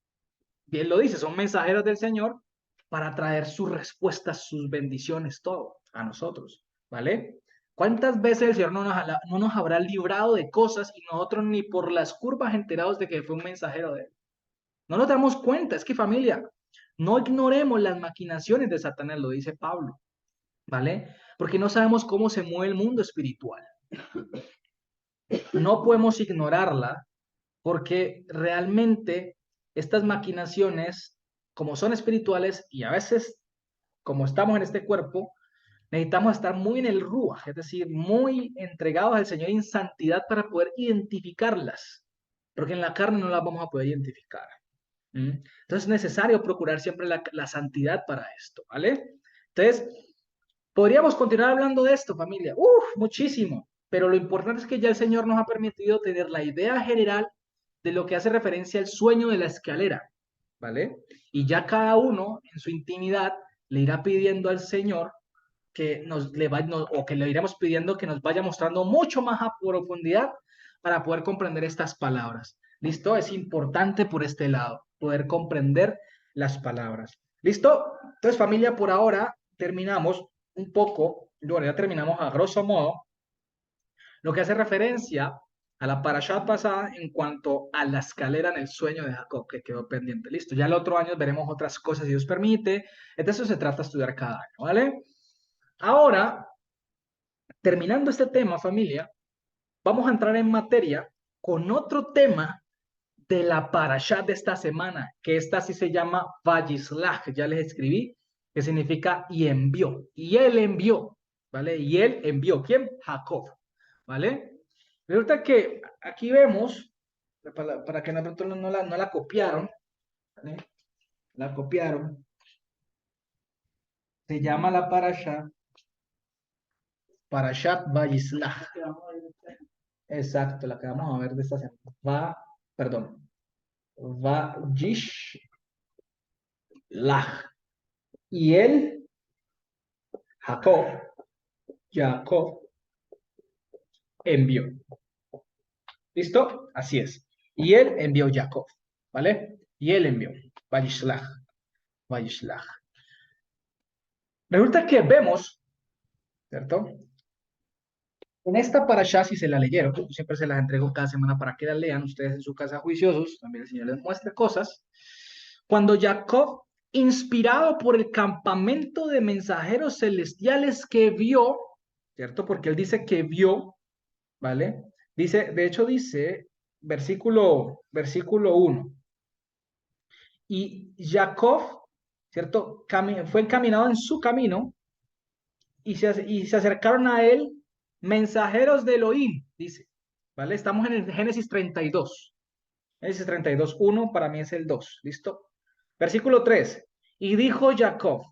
bien lo dice, son mensajeros del Señor para traer sus respuestas, sus bendiciones, todo a nosotros, ¿vale? ¿Cuántas veces el Señor no nos habrá librado de cosas y nosotros ni por las curvas enterados de que fue un mensajero de Él? No nos damos cuenta, es que familia, No ignoremos las maquinaciones de Satanás, lo dice Pablo, ¿vale? Porque no sabemos cómo se mueve el mundo espiritual. No podemos ignorarla porque realmente estas maquinaciones, como son espirituales y a veces como estamos en este cuerpo, necesitamos estar muy en el ruaj, es decir, muy entregados al Señor en santidad para poder identificarlas, porque en la carne no las vamos a poder identificar. ¿Mm? Entonces es necesario procurar siempre la santidad para esto, ¿vale? Entonces, podríamos continuar hablando de esto, familia. Uf, muchísimo. Pero lo importante es que ya el Señor nos ha permitido tener la idea general de lo que hace referencia al sueño de la escalera, ¿vale? Y ya cada uno en su intimidad le irá pidiendo al Señor que o que le iremos pidiendo que nos vaya mostrando mucho más a profundidad para poder comprender estas palabras. ¿Listo? Es importante por este lado, poder comprender las palabras. ¿Listo? Entonces, familia, por ahora terminamos un poco, bueno, ya terminamos a grosso modo, lo que hace referencia a la parashat pasada en cuanto a la escalera en el sueño de Jacob, que quedó pendiente. Listo, ya el otro año veremos otras cosas si Dios permite. De eso se trata estudiar cada año, ¿vale? Ahora, terminando este tema, familia, vamos a entrar en materia con otro tema de la parashat de esta semana, que esta sí se llama Vayislach, ya les escribí, que significa y envió. Y él envió, ¿vale? Y él envió. ¿Quién? Jacob, ¿vale? Resulta que aquí vemos, para que no la copiaron, ¿vale? La copiaron. Se llama la Parashat Vayislach. Exacto, la que vamos a ver de esta semana. Perdón, Vayishlach. Y él, Jacob, Jacob, envió. ¿Listo? Así es. Y él envió Jacob, ¿vale? Y él envió. Vayishlach, Vayishlach. Resulta que vemos, ¿cierto? En esta parasha, si se la leyeron, yo siempre se las entrego cada semana para que la lean ustedes en su casa juiciosos, también el Señor les muestre cosas. Cuando Jacob, inspirado por el campamento de mensajeros celestiales que vio, ¿cierto? Porque él dice que vio, ¿vale? Dice, de hecho dice, versículo 1, y Jacob, ¿cierto? Fue encaminado en su camino y se acercaron a él mensajeros de Elohim, dice, ¿vale? Estamos en el Génesis 32. Génesis 32, 1 para mí es el 2, ¿listo? Versículo 3. Y dijo Jacob,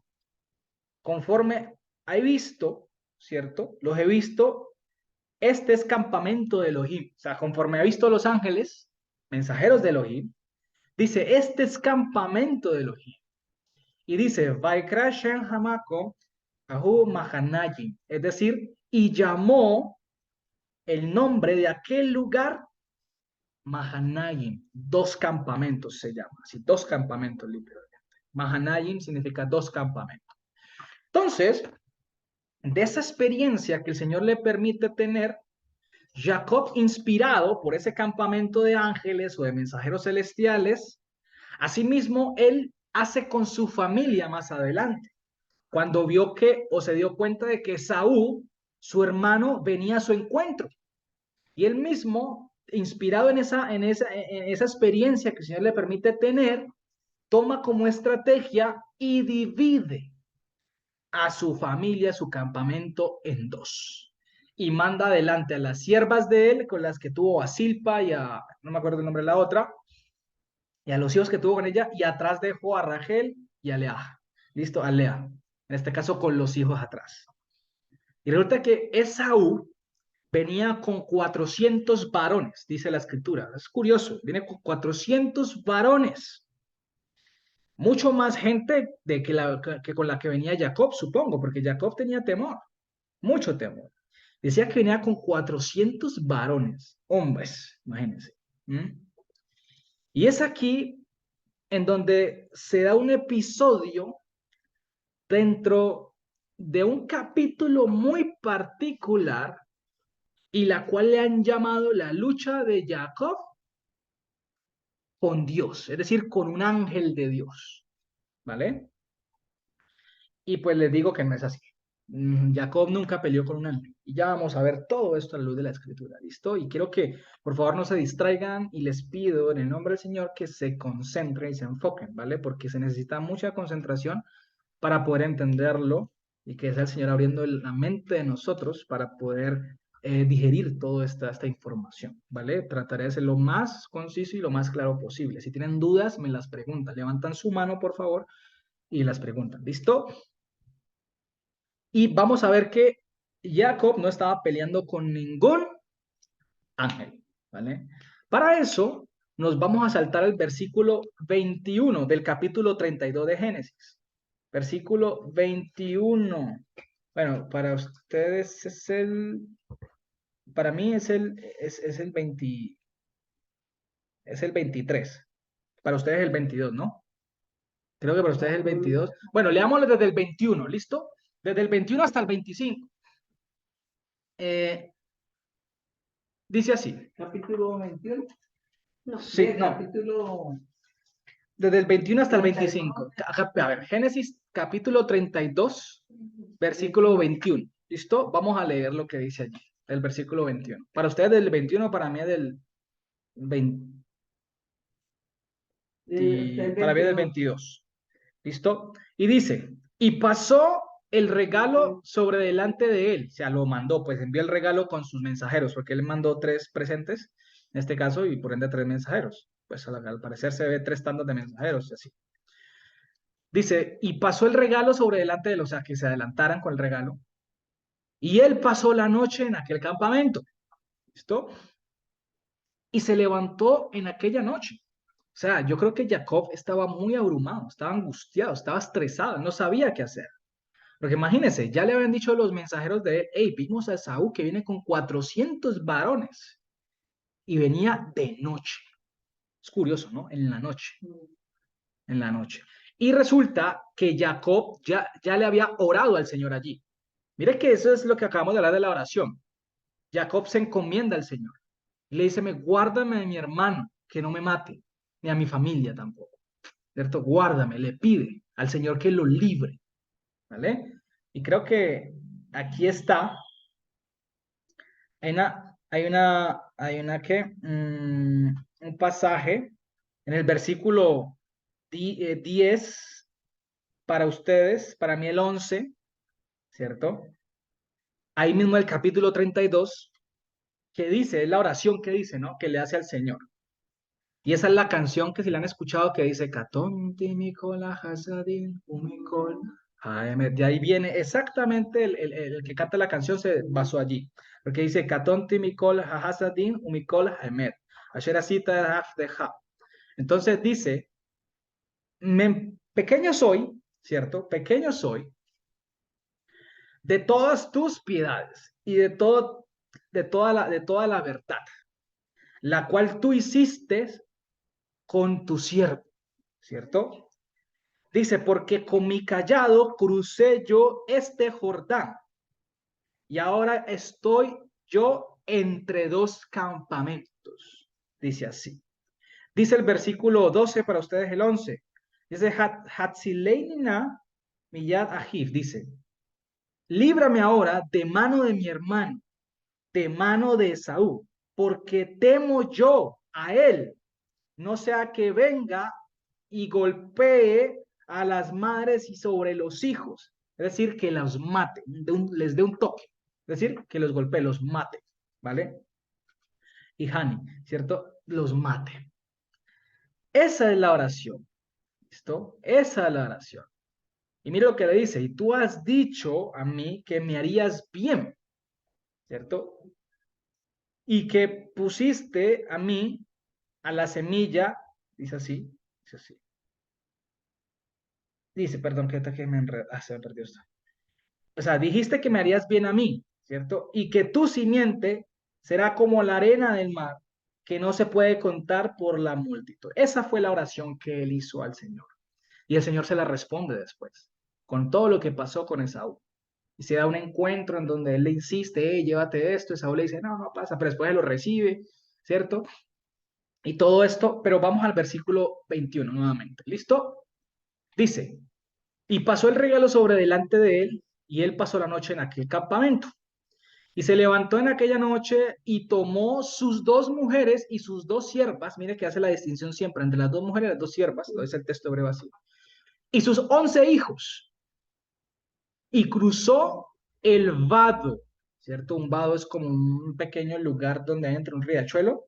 conforme he visto, ¿cierto? Los he visto, este es campamento de Elohim. O sea, conforme he visto los ángeles, mensajeros de Elohim, dice, este es campamento de Elohim. Y dice, Vaikra Shem Hamako, Ahu Mahanayim. Es decir, y llamó el nombre de aquel lugar Mahanayim. Dos campamentos se llama, así, dos campamentos literalmente. Mahanayim significa dos campamentos. Entonces, de esa experiencia que el Señor le permite tener, Jacob, inspirado por ese campamento de ángeles o de mensajeros celestiales, asimismo, él hace con su familia más adelante, cuando vio que o se dio cuenta de que Saúl, su hermano, venía a su encuentro. Y él mismo, inspirado en esa experiencia que el Señor le permite tener, toma como estrategia y divide a su familia, su campamento en dos. Y manda adelante a las siervas de él, con las que tuvo a Silpa y a, no me acuerdo el nombre de la otra, y a los hijos que tuvo con ella, y atrás dejó a Rachel y a Lea. Listo, a Lea. En este caso con los hijos atrás. Y resulta que Esaú venía con 400 varones, dice la escritura. Es curioso, viene con 400 varones. Mucho más gente que con la que venía Jacob, supongo, porque Jacob tenía temor, mucho temor. Decía que venía con 400 varones, hombres, imagínense. ¿Mm? Y es aquí en donde se da un episodio dentro de un capítulo muy particular y la cual le han llamado la lucha de Jacob con Dios, es decir, con un ángel de Dios. ¿vale? Y pues les digo que no es así. Jacob nunca peleó con un ángel. Y ya vamos a ver todo esto a la luz de la escritura, ¿listo? Y quiero que por favor no se distraigan y les pido en el nombre del Señor que se concentren y se enfoquen, ¿vale? Porque se necesita mucha concentración para poder entenderlo y que sea el Señor abriendo la mente de nosotros para poder digerir toda esta información, ¿vale? Trataré de ser lo más conciso y lo más claro posible. Si tienen dudas, me las preguntan. Levantan su mano, por favor, y las preguntan. ¿Listo? Y vamos a ver que Jacob no estaba peleando con ningún ángel, ¿vale? Para eso nos vamos a saltar al versículo 21 del capítulo 32 de Génesis. Versículo 21. Bueno, para ustedes para mí es el 20, es el 23. Para ustedes el 22, ¿no? Creo que para ustedes el 22. Bueno, leámoslo desde el 21, ¿listo? Desde el 21 hasta el 25. Eh, dice así. Capítulo 21. No, Sí, no. capítulo Desde el 21 hasta el 32. 25. A ver, Génesis capítulo 32, versículo 21. ¿Listo? Vamos a leer lo que dice allí, el versículo 21. Para ustedes del 21, para mí es del 20, El para mí es del 22. 22. ¿Listo? Y dice, y pasó el regalo sobre delante de él. O sea, lo mandó, pues envió el regalo con sus mensajeros, porque él mandó 3 presentes, en este caso, y por ende 3 mensajeros. Pues al parecer se ve 3 tandas de mensajeros, así. Dice, y pasó el regalo sobre delante de él, o sea, que se adelantaran con el regalo. Y él pasó la noche en aquel campamento. ¿Listo? Y se levantó en aquella noche. O sea, yo creo que Jacob estaba muy abrumado, estaba angustiado, estaba estresado, no sabía qué hacer. Porque imagínense, ya le habían dicho los mensajeros de él, hey, vimos a Esaú que viene con 400 varones y venía de noche. Es curioso, ¿no? En la noche, en la noche. Y resulta que Jacob ya le había orado al Señor allí. Mire que eso es lo que acabamos de hablar de la oración. Jacob se encomienda al Señor. Le dice, guárdame de mi hermano, que no me mate, ni a mi familia tampoco. ¿Cierto? Guárdame, le pide al Señor que lo libre. ¿Vale? Y creo que aquí está. Un pasaje en el versículo 10 para ustedes, para mí el 11, ¿cierto? Ahí mismo el capítulo 32 que dice, es la oración que dice, ¿no? Que le hace al Señor. Y esa es la canción que si la han escuchado que dice, Katonti Mikola Hasadin Umikol Haemet. De ahí viene exactamente el que canta la canción, se basó allí. Porque dice, Katonti Mikola Hasadin Umikol Haemet. Asher Asita Hafdeha. Entonces dice, pequeño soy, ¿cierto? Pequeño soy de todas tus piedades y de toda la verdad, la cual tú hiciste con tu siervo, ¿cierto? Dice, porque con mi callado crucé yo este Jordán y ahora estoy yo entre 2 campamentos. Dice así. Dice el versículo 12 para ustedes el 11. Dice, Hatzileinina Miyad Ahif, dice, líbrame ahora de mano de mi hermano, de mano de Esaú, porque temo yo a él, no sea que venga y golpee a las madres y sobre los hijos, es decir, que los mate, les dé un toque, es decir, que los golpee, los mate, ¿vale? Y Hani, ¿cierto? Los mate. Esa es la oración, ¿listo? Esa es la oración. Y mira lo que le dice, y tú has dicho a mí que me harías bien, ¿cierto? Y que pusiste a mí a la semilla, dice así, dice, perdón, que me se me perdió esto. O sea, dijiste que me harías bien a mí, ¿cierto? Y que tu simiente será como la arena del mar, que no se puede contar por la multitud. Esa fue la oración que él hizo al Señor. Y el Señor se la responde después, con todo lo que pasó con Esaú. Y se da un encuentro en donde él le insiste, hey, llévate esto. Esaú le dice, no, no pasa, pero después él lo recibe, ¿cierto? Y todo esto, pero vamos al versículo 21 nuevamente. ¿Listo? Dice, y pasó el regalo sobre delante de él, y él pasó la noche en aquel campamento. Y se levantó en aquella noche y tomó sus dos mujeres y sus dos siervas. Mire que hace la distinción siempre entre las dos mujeres y las dos siervas. Lo dice el texto hebreo así. Y sus 11 hijos. Y cruzó el vado. ¿Cierto? Un vado es como un pequeño lugar donde hay entre un riachuelo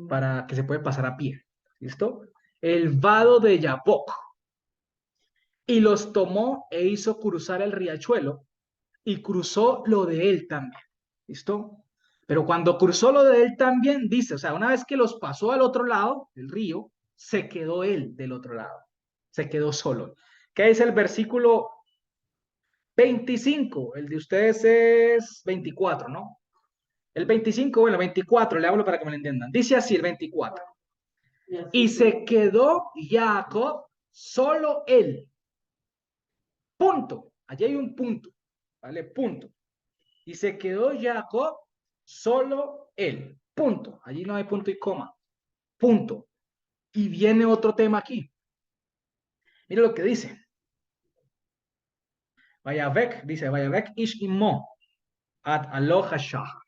para que se puede pasar a pie. ¿Listo? El vado de Yaboc. Y los tomó e hizo cruzar el riachuelo y cruzó lo de él también. ¿Listo? Pero cuando cruzó lo de él también, dice, o sea, una vez que los pasó al otro lado del río, se quedó él del otro lado. Se quedó solo. ¿Qué dice el versículo 25? El de ustedes es 24, ¿no? El 25, bueno, 24, le hablo para que me lo entiendan. Dice así el 24. Y se quedó Jacob solo él. Punto. Allí hay un punto. ¿Vale? Punto. Y se quedó Jacob solo él. Punto. Allí no hay punto y coma. Punto. Y viene otro tema aquí. Mira lo que dice. Vayavek, dice, Vayavek ish imo ad aloha shah.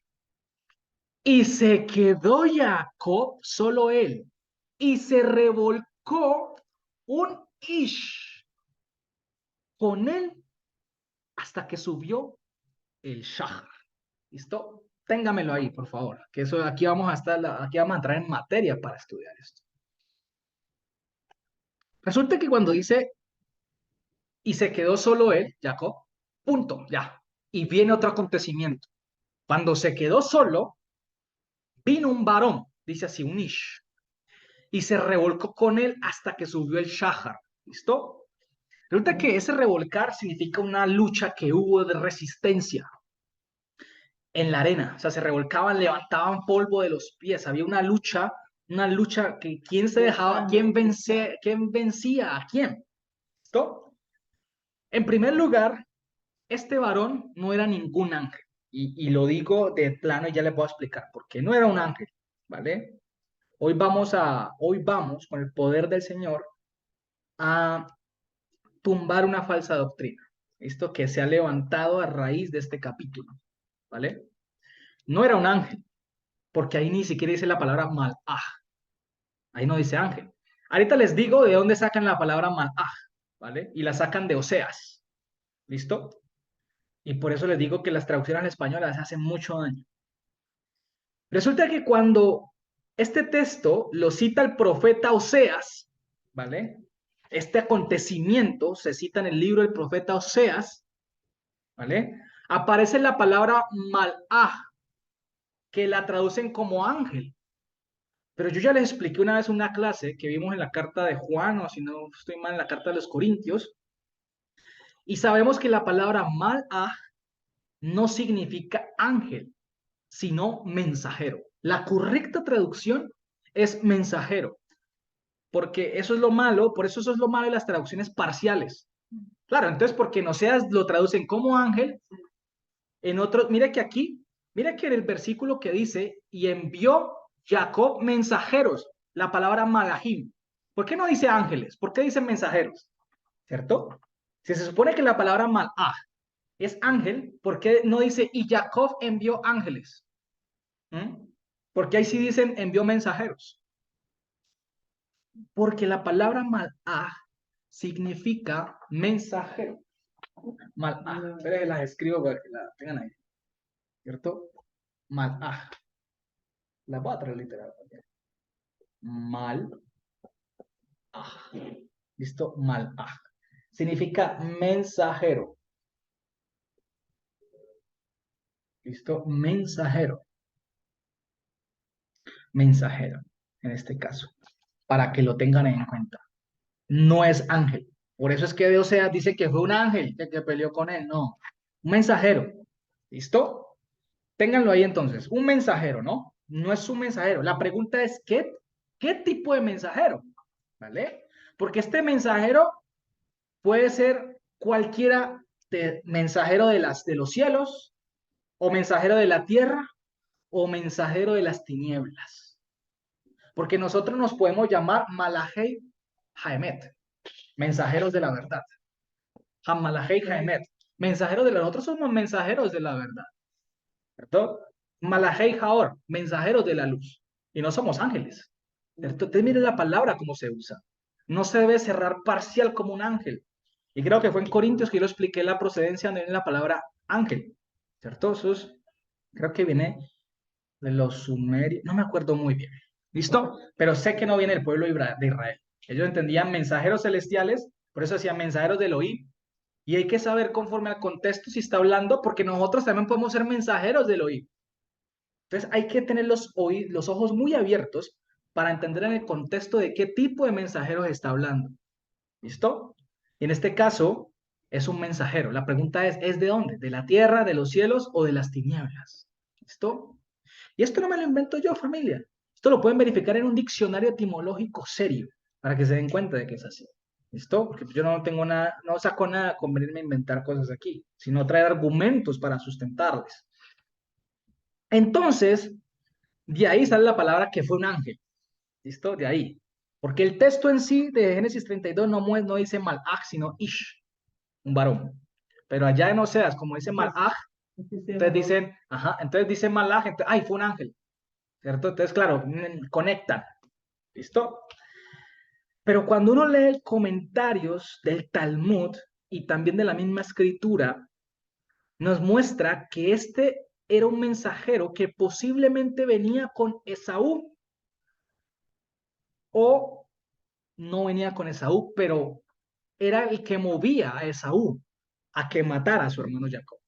Y se quedó Jacob solo él. Y se revolcó un ish con él hasta que subió el shah. ¿Listo? Téngamelo ahí, por favor. Que eso aquí vamos a estar, aquí vamos a entrar en materia para estudiar esto. Resulta que cuando dice y se quedó solo él, Jacob, punto, ya. Y viene otro acontecimiento. Cuando se quedó solo, vino un varón, dice así, un ish, y se revolcó con él hasta que subió el shahar. ¿Listo? Resulta que ese revolcar significa una lucha que hubo de resistencia en la arena. O sea, se revolcaban, levantaban polvo de los pies. Había una lucha que quién se dejaba, quién vencía a quién. ¿Listo? En primer lugar, este varón no era ningún ángel. Y lo digo de plano y ya le puedo explicar por qué no era un ángel, ¿vale? Hoy vamos con el poder del Señor a tumbar una falsa doctrina. Esto que se ha levantado a raíz de este capítulo, ¿vale? No era un ángel, porque ahí ni siquiera dice la palabra malaj. Ahí no dice ángel. Ahorita les digo de dónde sacan la palabra malaj, ¿vale? Y la sacan de Oseas. ¿Listo? Y por eso les digo que las traducciones al español las hacen mucho daño. Resulta que cuando este texto lo cita el profeta Oseas, ¿vale? Este acontecimiento se cita en el libro del profeta Oseas, ¿vale? Aparece la palabra malaj, que la traducen como ángel. Pero yo ya les expliqué una vez una clase que vimos en la carta de Juan, o si no estoy mal, en la carta de los Corintios, y sabemos que la palabra malaj no significa ángel, sino mensajero. La correcta traducción es mensajero, porque eso es lo malo, por eso es lo malo de las traducciones parciales. Claro, entonces porque no seas lo traducen como ángel, en otro, mira que aquí, mira que en el versículo que dice, y envió Jacob mensajeros, la palabra malahim. ¿Por qué no dice ángeles? ¿Por qué dice mensajeros? ¿Cierto? Si se supone que la palabra malaj es ángel, ¿por qué no dice y Jacob envió ángeles? ¿Mm? Porque ahí sí dicen envió mensajeros. Porque la palabra malaj significa mensajero. Malaj. Esperen, las escribo para que la tengan ahí. ¿Cierto? Malaj. La voy a traer literal. Malaj. ¿Listo? Malaj. Significa mensajero. ¿Listo? Mensajero. Mensajero, en este caso. Para que lo tengan en cuenta. No es ángel. Por eso es que Oseas dice que fue un ángel que peleó con él. No, un mensajero. ¿Listo? Ténganlo ahí entonces. Un mensajero, ¿no? No es un mensajero. La pregunta es, ¿qué tipo de mensajero? ¿Vale? Porque este mensajero puede ser cualquiera de mensajero de los cielos, o mensajero de la tierra, o mensajero de las tinieblas. Porque nosotros nos podemos llamar Malahei Haemet. mensajeros de la verdad. Hamalahei Haemet, mensajeros de la, nosotros somos mensajeros de la verdad, ¿cierto? Malahei Haor, mensajeros de la luz, y no somos ángeles, ¿cierto? Entonces miren la palabra cómo se usa. No se debe cerrar parcial como un ángel. Y creo que fue en Corintios que yo lo expliqué la procedencia donde viene la palabra ángel, ¿cierto? Eso creo que viene de los sumerios, no me acuerdo muy bien. ¿Listo? Pero sé que no viene del pueblo de Israel. Ellos entendían mensajeros celestiales, por eso decían mensajeros del Elohim. Y hay que saber conforme al contexto si está hablando, porque nosotros también podemos ser mensajeros del Elohim. Entonces hay que tener los ojos muy abiertos para entender en el contexto de qué tipo de mensajeros está hablando. ¿Listo? Y en este caso es un mensajero. La pregunta ¿es de dónde? ¿De la tierra, de los cielos o de las tinieblas? ¿Listo? Y esto no me lo invento yo, familia. Esto lo pueden verificar en un diccionario etimológico serio, para que se den cuenta de que es así. ¿Listo? Porque yo no tengo nada, no saco nada con venirme a inventar cosas aquí, sino traer argumentos para sustentarles. Entonces, de ahí sale la palabra que fue un ángel. ¿Listo? De ahí. Porque el texto en sí de Génesis 32 no dice malach, sino ish, un varón. Pero allá en Oseas, como dice malach, entonces dicen, ajá, entonces dice malach, entonces, ay, fue un ángel. ¿Cierto? Entonces, claro, conectan. ¿Listo? Pero cuando uno lee comentarios del Talmud y también de la misma escritura, nos muestra que este era un mensajero que posiblemente venía con Esaú o no venía con Esaú, pero era el que movía a Esaú a que matara a su hermano Jacob.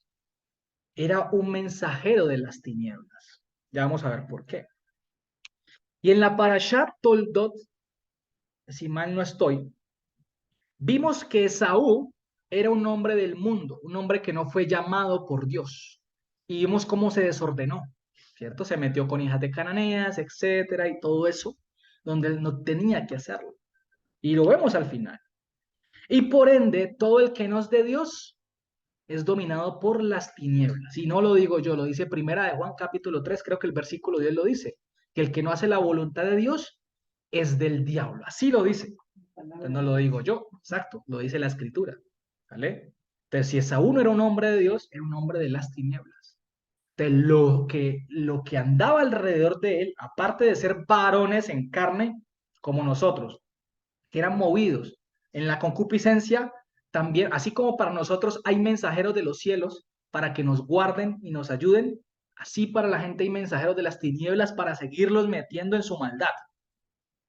Era un mensajero de las tinieblas. Ya vamos a ver por qué. Y en la Parashat Toldot, si mal no estoy, vimos que Esaú era un hombre del mundo, un hombre que no fue llamado por Dios. Y vimos cómo se desordenó, ¿cierto? Se metió con hijas de cananeas, etcétera, y todo eso, donde él no tenía que hacerlo. Y lo vemos al final. Y por ende, todo el que no es de Dios es dominado por las tinieblas. Y no lo digo yo, lo dice Primera de Juan capítulo 3, creo que el versículo 10 lo dice, que el que no hace la voluntad de Dios es del diablo. Así lo dice. Entonces no lo digo yo, exacto, lo dice la escritura. ¿Vale? Entonces, si Esaú no era un hombre de Dios, era un hombre de las tinieblas. Entonces, lo que andaba alrededor de él, aparte de ser varones en carne, como nosotros, que eran movidos en la concupiscencia, también, así como para nosotros hay mensajeros de los cielos para que nos guarden y nos ayuden, así para la gente hay mensajeros de las tinieblas para seguirlos metiendo en su maldad.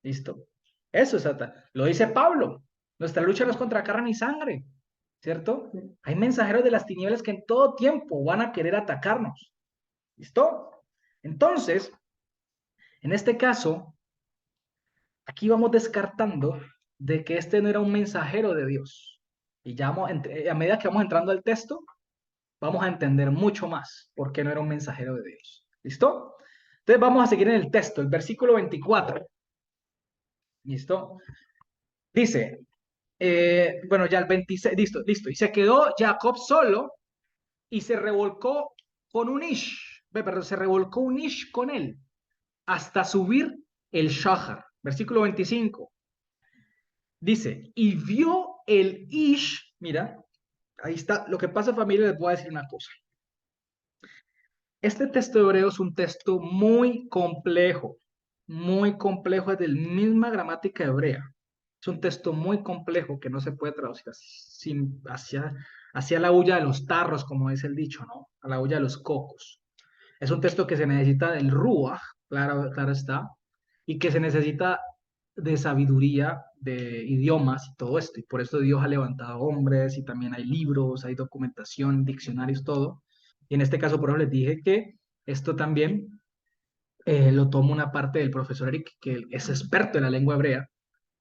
¿Listo? Eso es, lo dice Pablo. Nuestra lucha no es contra carne ni sangre, ¿cierto? Hay mensajeros de las tinieblas que en todo tiempo van a querer atacarnos. ¿Listo? Entonces, en este caso, aquí vamos descartando de que este no era un mensajero de Dios. Y ya a medida que vamos entrando al texto, vamos a entender mucho más por qué no era un mensajero de Dios. ¿Listo? Entonces vamos a seguir en el texto, el versículo 24. ¿Listo? Dice, bueno, ya el 26, listo, listo. Y se quedó Jacob solo y se revolcó con un ish, perdón, se revolcó un ish con él hasta subir el Shahar. Versículo 25. Dice, y vio el ish, mira, ahí está. Lo que pasa, familia, les voy a decir una cosa. Este texto hebreo es un texto muy complejo, es de la misma gramática hebrea. Es un texto muy complejo que no se puede traducir hacia la hulla de los tarros, como es el dicho, ¿no? A la hulla de los cocos. Es un texto que se necesita del ruach, claro, claro está, y que se necesita de sabiduría, de idiomas y todo esto. Y por eso Dios ha levantado hombres y también hay libros, hay documentación, diccionarios, todo. Y en este caso, por ejemplo, les dije que esto también lo toma una parte del profesor Eric, que es experto en la lengua hebrea,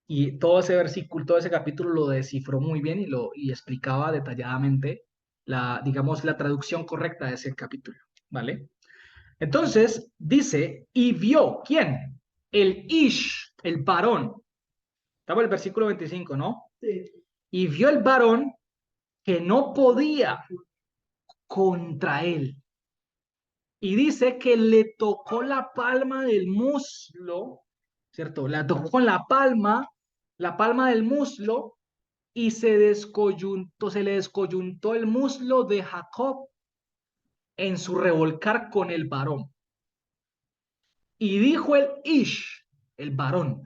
y todo ese versículo, todo ese capítulo lo descifró muy bien y explicaba detalladamente digamos, la traducción correcta de ese capítulo, ¿vale? Entonces, dice, y vio, ¿quién? El Ish, el varón. Estaba en el versículo 25, ¿no? Sí. Y vio el varón que no podía contra él. Y dice que le tocó la palma del muslo, ¿cierto? La tocó con la palma del muslo y se le descoyuntó el muslo de Jacob en su revolcar con el varón. Y dijo el Ish, el varón,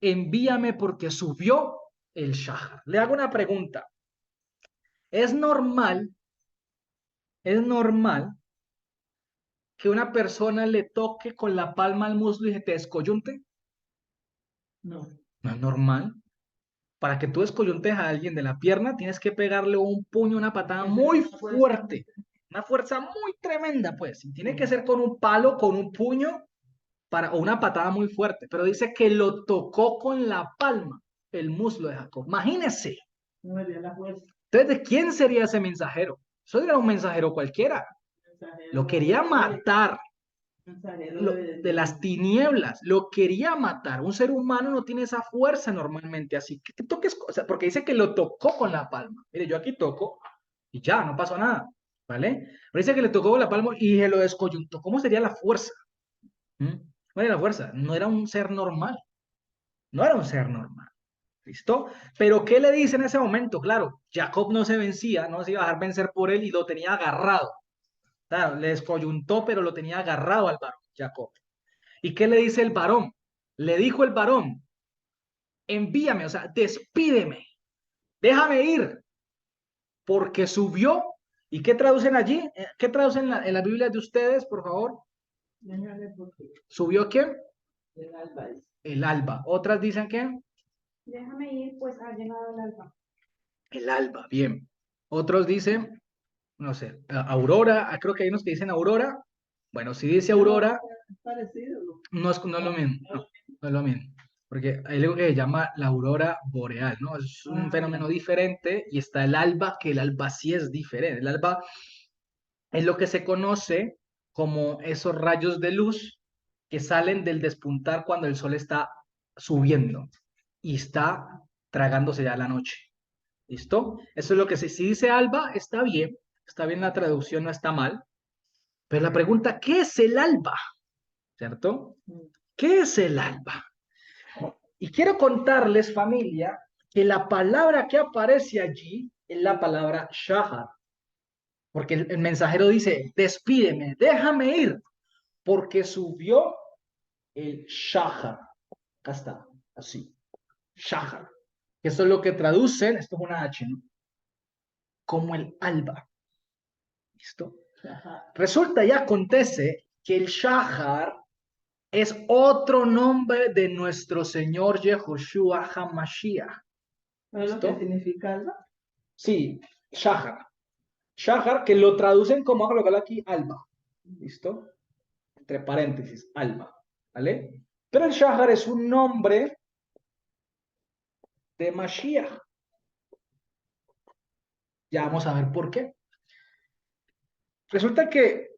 envíame porque subió el Shahar. Le hago una pregunta. ¿Es normal, es normal que una persona le toque con la palma al muslo y se te descoyunte? No. No es normal. Para que tú descoyuntes a alguien de la pierna, tienes que pegarle un puño, una patada muy fuerte. Una fuerza muy tremenda, pues. Y tiene que ser con un palo, con un puño, o una patada muy fuerte. Pero dice que lo tocó con la palma, el muslo de Jacob. Imagínese. No me dio la fuerza. Entonces, ¿de quién sería ese mensajero? Eso era un mensajero cualquiera. Lo quería matar. De las tinieblas, lo quería matar. Un ser humano no tiene esa fuerza normalmente, así que te toques, o sea, porque dice que lo tocó con la palma. Mire, yo aquí toco y ya, no pasó nada, ¿vale? Pero dice que le tocó con la palma y se lo descoyuntó. ¿Cómo sería la fuerza? ¿Mm? ¿Cuál era la fuerza? No era un ser normal, no era un ser normal. ¿Listo? Pero ¿qué le dice en ese momento? Claro, Jacob no se vencía, no se iba a dejar vencer por él y lo tenía agarrado. Claro, le descoyuntó, pero lo tenía agarrado al varón, Jacob. ¿Y qué le dice el varón? Le dijo el varón, envíame, o sea, despídeme, déjame ir, porque subió. ¿Y qué traducen allí? ¿Qué traducen en la Biblia de ustedes, por favor? Déjame porque ¿Subió quién? el alba es. El alba. Otras dicen que Déjame ir, pues ha llegado el alba. el alba, bien. Otros dicen, no sé, aurora, creo que hay unos que dicen aurora. Bueno, si dice aurora, Es parecido. no es lo mismo, no es lo mismo. Porque hay algo que se llama la aurora boreal, ¿no? Es un fenómeno diferente y está el alba, que el alba sí es diferente. El alba es lo que se conoce como esos rayos de luz que salen del despuntar cuando el sol está subiendo y está tragándose ya la noche. ¿Listo? Eso es lo que si dice alba, está bien la traducción, no está mal. Pero la pregunta, ¿qué es el alba? ¿Cierto? ¿Qué es el alba? Y quiero contarles, familia, que la palabra que aparece allí es la palabra shahar, porque el mensajero dice, despídeme, déjame ir, porque subió el shahar. Acá está, así, shahar. Eso es lo que traducen, esto es una H, ¿no? Como el alba. ¿Listo? Resulta y acontece que el shahar es otro nombre de nuestro Señor Yehoshua HaMashiach. ¿Sabes lo que significa alba? Sí, Shahar. Shahar, que lo traducen como, voy a colocarlo aquí, alba. ¿Listo? Entre paréntesis, alba. ¿Vale? Pero el Shahar es un nombre de Mashiach. Ya vamos a ver por qué. Resulta que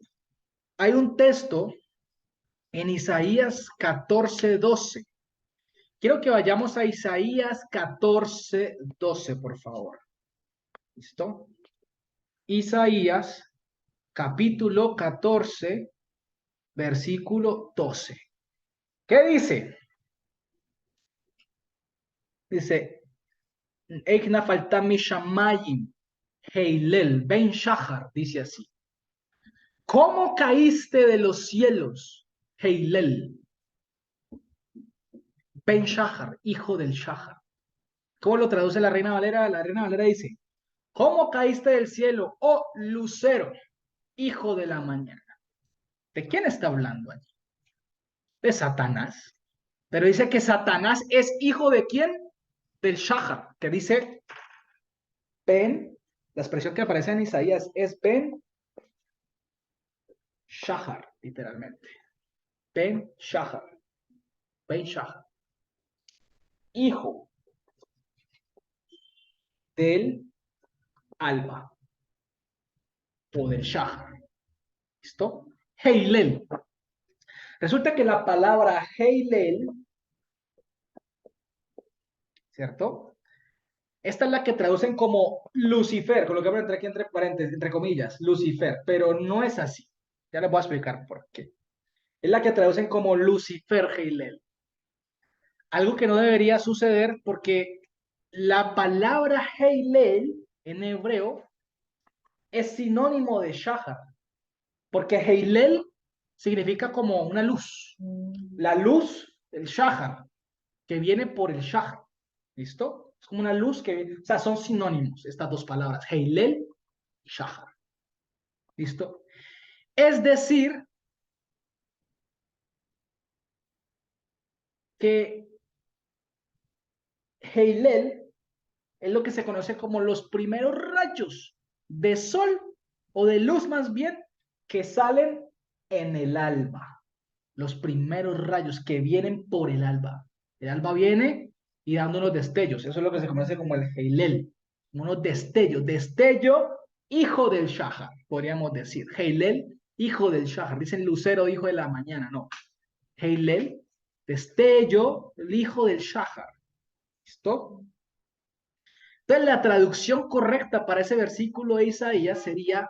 hay un texto en Isaías 14:12. Quiero que vayamos a Isaías 14:12, por favor. ¿Listo? Isaías capítulo 14, versículo 12. ¿Qué dice? Dice, Eikna faltami shamayim, Heilel, Ben Shahar, dice así. ¿Cómo caíste de los cielos, Heilel, Ben Shahar, hijo del Shahar? ¿Cómo lo traduce la Reina Valera? La Reina Valera dice, ¿cómo caíste del cielo, oh lucero, hijo de la mañana? ¿De quién está hablando allí? De Satanás. Pero dice que Satanás es hijo de quién? Del Shahar, que dice Ben, la expresión que aparece en Isaías es Ben Shahar, literalmente. Ben Shahar. Ben Shahar. Hijo del alba o del Shahar. ¿Listo? Heilel. Resulta que la palabra Heilel, ¿cierto? Esta es la que traducen como Lucifer, con lo que voy a entrar aquí entre paréntesis, entre comillas, Lucifer, pero no es así. Ya les voy a explicar por qué. Es la que traducen como Lucifer Heilel. Algo que no debería suceder porque la palabra Heilel en hebreo es sinónimo de Shahar, porque Heilel significa como una luz. La luz, el Shahar, que viene por el Shahar. ¿Listo? Es como una luz que, o sea, son sinónimos estas dos palabras, Heilel y Shahar. ¿Listo? Es decir, que Heilel es lo que se conoce como los primeros rayos de sol o de luz más bien que salen en el alba. Los primeros rayos que vienen por el alba. El alba viene y dando unos destellos. Eso es lo que se conoce como el Heilel. Unos destellos. Destello, hijo del Shahar, podríamos decir. Heilel, hijo del Shahar. Dicen lucero, hijo de la mañana. No. Heilel, destello, el hijo del Shahar. ¿Listo? Entonces, la traducción correcta para ese versículo de Isaías sería: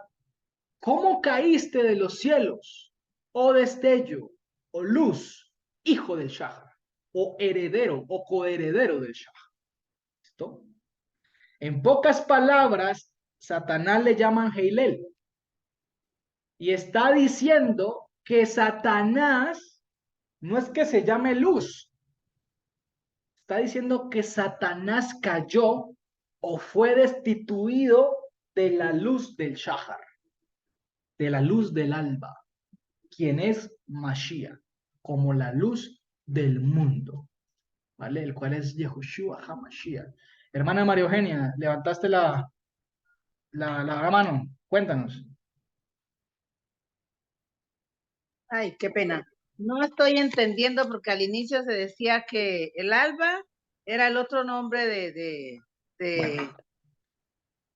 ¿cómo caíste de los cielos, oh destello, o luz, hijo del Shahar, o heredero, o coheredero del Shahar? ¿Listo? En pocas palabras, Satanás le llaman Heilel. Y está diciendo que Satanás no es que se llame luz. Está diciendo que Satanás cayó o fue destituido de la luz del Shahar, de la luz del alba, quien es Mashiach, como la luz del mundo, ¿vale? El cual es Yehoshua HaMashiach. Hermana María Eugenia, levantaste la mano, cuéntanos. Ay, qué pena. No estoy entendiendo porque al inicio se decía que el alba era el otro nombre Bueno,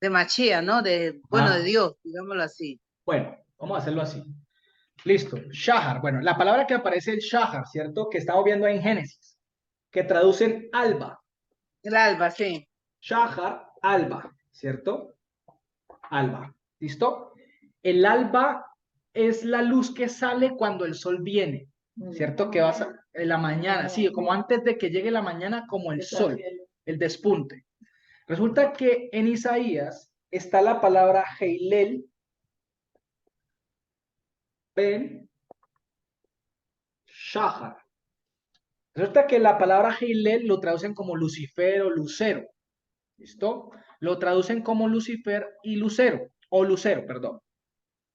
de Machía, ¿no? Bueno, de ah, Dios, digámoslo así. bueno, vamos a hacerlo así. Listo, Shahar. Bueno, la palabra que aparece el Shahar, ¿cierto? Que estamos viendo en Génesis, que traducen alba. El alba, sí. Shahar, alba, ¿cierto? Alba. ¿Listo? El alba es la luz que sale cuando el sol viene, ¿cierto? Que vas en la mañana, sí, como antes de que llegue la mañana, como el sol, el despunte. Resulta que en Isaías está la palabra Heilel, Ben, Shahar. Resulta que la palabra Heilel lo traducen como Lucifer o Lucero. ¿Listo? Lo traducen como Lucifer y Lucero, o Lucero, perdón.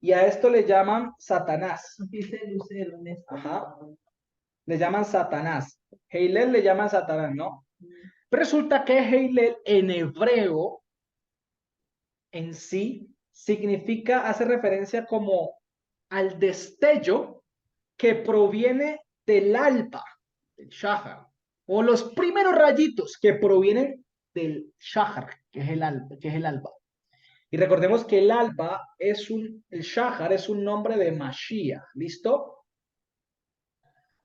Y a esto le llaman Satanás. Dice Lucero en esto. Ajá. Le llaman Satanás. Heilel le llaman Satanás, ¿no? Pero resulta que Heilel en hebreo en sí significa, hace referencia como al destello que proviene del alba, del Shahar, o los primeros rayitos que provienen del Shahar, que es el alba. Y recordemos que el alba el Shahar es un nombre de Mashiach, ¿listo?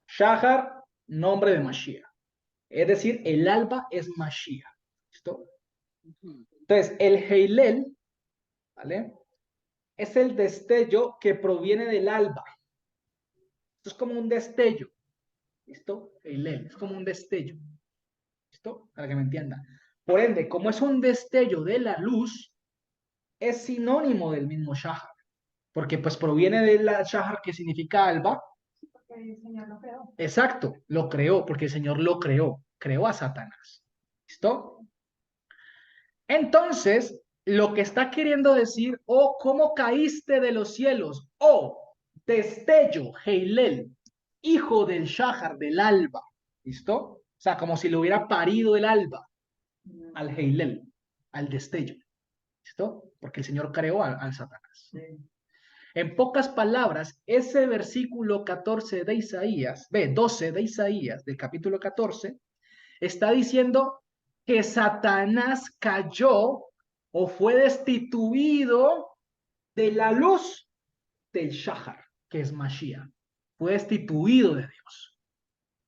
Shahar, nombre de Mashiach. Es decir, el alba es Mashiach, ¿listo? Entonces, el Heilel, ¿vale? Es el destello que proviene del alba. Esto es como un destello, ¿listo? Heilel, es como un destello, ¿listo? Para que me entiendan. Por ende, como es un destello de la luz, es sinónimo del mismo Shahar, porque pues proviene de la Shahar que significa alba. Porque el Señor lo creó. Exacto, lo creó, porque el Señor lo creó a Satanás. ¿Listo? Entonces, lo que está queriendo decir, oh, ¿cómo caíste de los cielos? Oh, destello, Heilel, hijo del Shahar, del alba. ¿Listo? O sea, como si lo hubiera parido el alba al Heilel, al destello. ¿Listo? Porque el Señor creó al Satanás. Sí. En pocas palabras, ese versículo 14 de Isaías, 12 de Isaías, del capítulo 14, está diciendo que Satanás cayó o fue destituido de la luz del Shahar, que es Mashiach. Fue destituido de Dios.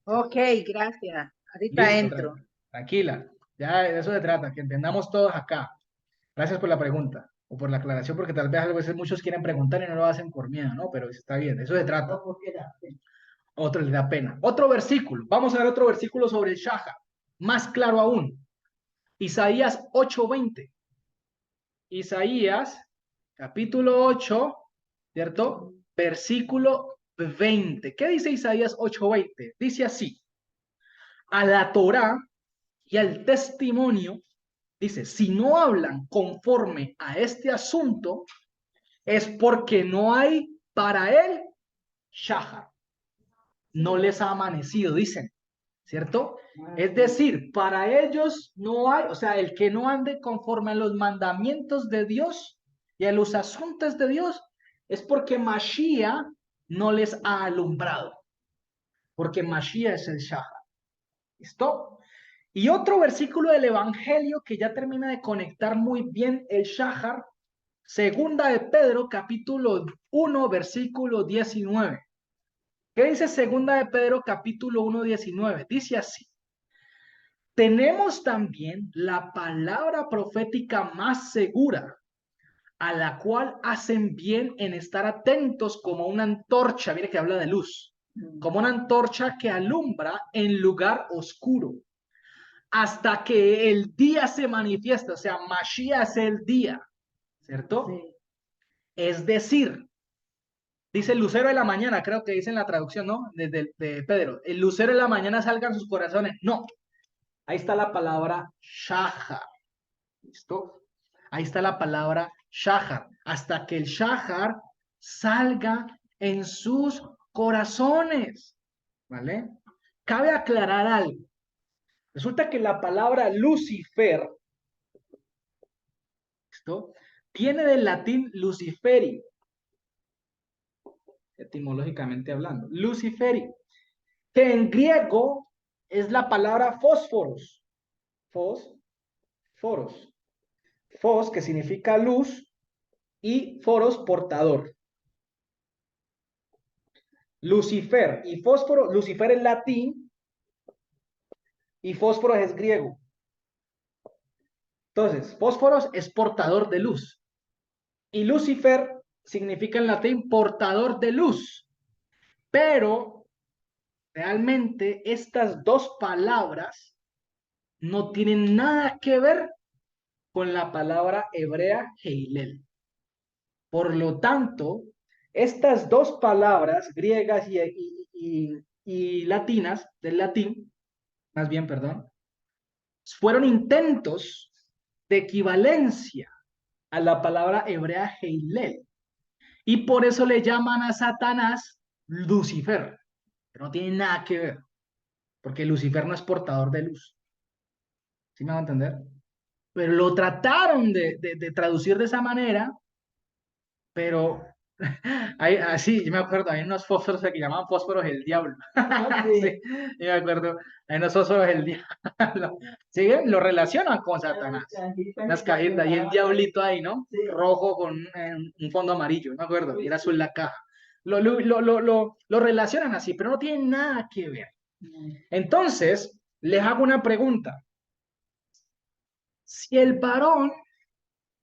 Ok, gracias. Ahorita Listo, entro. tranquila. Ya de eso se trata, que entendamos todos acá. Gracias por la pregunta o por la aclaración, porque tal vez a veces muchos quieren preguntar y no lo hacen por miedo, ¿no? Pero está bien, de eso se trata. No, porque da pena. Otro le da pena. Otro versículo. Vamos a ver otro versículo sobre el Shahar. Más claro aún. Isaías 8:20. Isaías, capítulo 8, ¿cierto? Versículo 20. ¿Qué dice Isaías 8:20? Dice así: a la Torá y al testimonio, dice, si no hablan conforme a este asunto, es porque no hay para él shahar. No les ha amanecido, dicen, ¿cierto? Es decir, para ellos no hay, o sea, el que no ande conforme a los mandamientos de Dios y a los asuntos de Dios, es porque Mashiach no les ha alumbrado, porque Mashiach es el shahar. ¿Listo? Y otro versículo del Evangelio que ya termina de conectar muy bien el shahar, segunda de Pedro, capítulo 1, versículo 19. ¿Qué dice segunda de Pedro, capítulo 1, 19? Dice así: tenemos también la palabra profética más segura, a la cual hacen bien en estar atentos como una antorcha, mire que habla de luz, como una antorcha que alumbra en lugar oscuro, hasta que el día se manifiesta, o sea, Mashiach es el día, ¿cierto? Sí. Es decir, dice el lucero de la mañana, creo que dice en la traducción, ¿no? De Pedro, el lucero de la mañana salga en sus corazones. No, ahí está la palabra shahar. ¿Listo? Ahí está la palabra shahar. Hasta que el shahar salga en sus corazones. ¿Vale? Cabe aclarar algo. Resulta que la palabra Lucifer, ¿listo? Viene del latín luciferi, etimológicamente hablando. Luciferi, que en griego es la palabra fósforos. Foros. Fos, que significa luz, y foros, portador. Lucifer y fósforo, Lucifer es latín y fósforo es griego. Entonces, fósforos es portador de luz y Lucifer significa en latín portador de luz. Pero realmente estas dos palabras no tienen nada que ver con la palabra hebrea Heilel. Por lo tanto, estas dos palabras griegas y latinas, del latín, más bien, perdón, fueron intentos de equivalencia a la palabra hebrea Heilel. Y por eso le llaman a Satanás Lucifer. Pero no tiene nada que ver, porque Lucifer no es portador de luz. ¿Sí me va a entender? Pero lo trataron de traducir de esa manera, pero así, yo me acuerdo, hay unos fósforos que llamaban fósforos el diablo. Sí. Sí, yo me acuerdo, hay unos fósforos el diablo. ¿Sí? Lo relacionan con Satanás. Las cajitas y el diablito ahí, ¿no? Sí. Rojo con un fondo amarillo, me acuerdo, y era azul la caja. Lo relacionan así, pero no tiene nada que ver. Entonces, les hago una pregunta. Si el varón,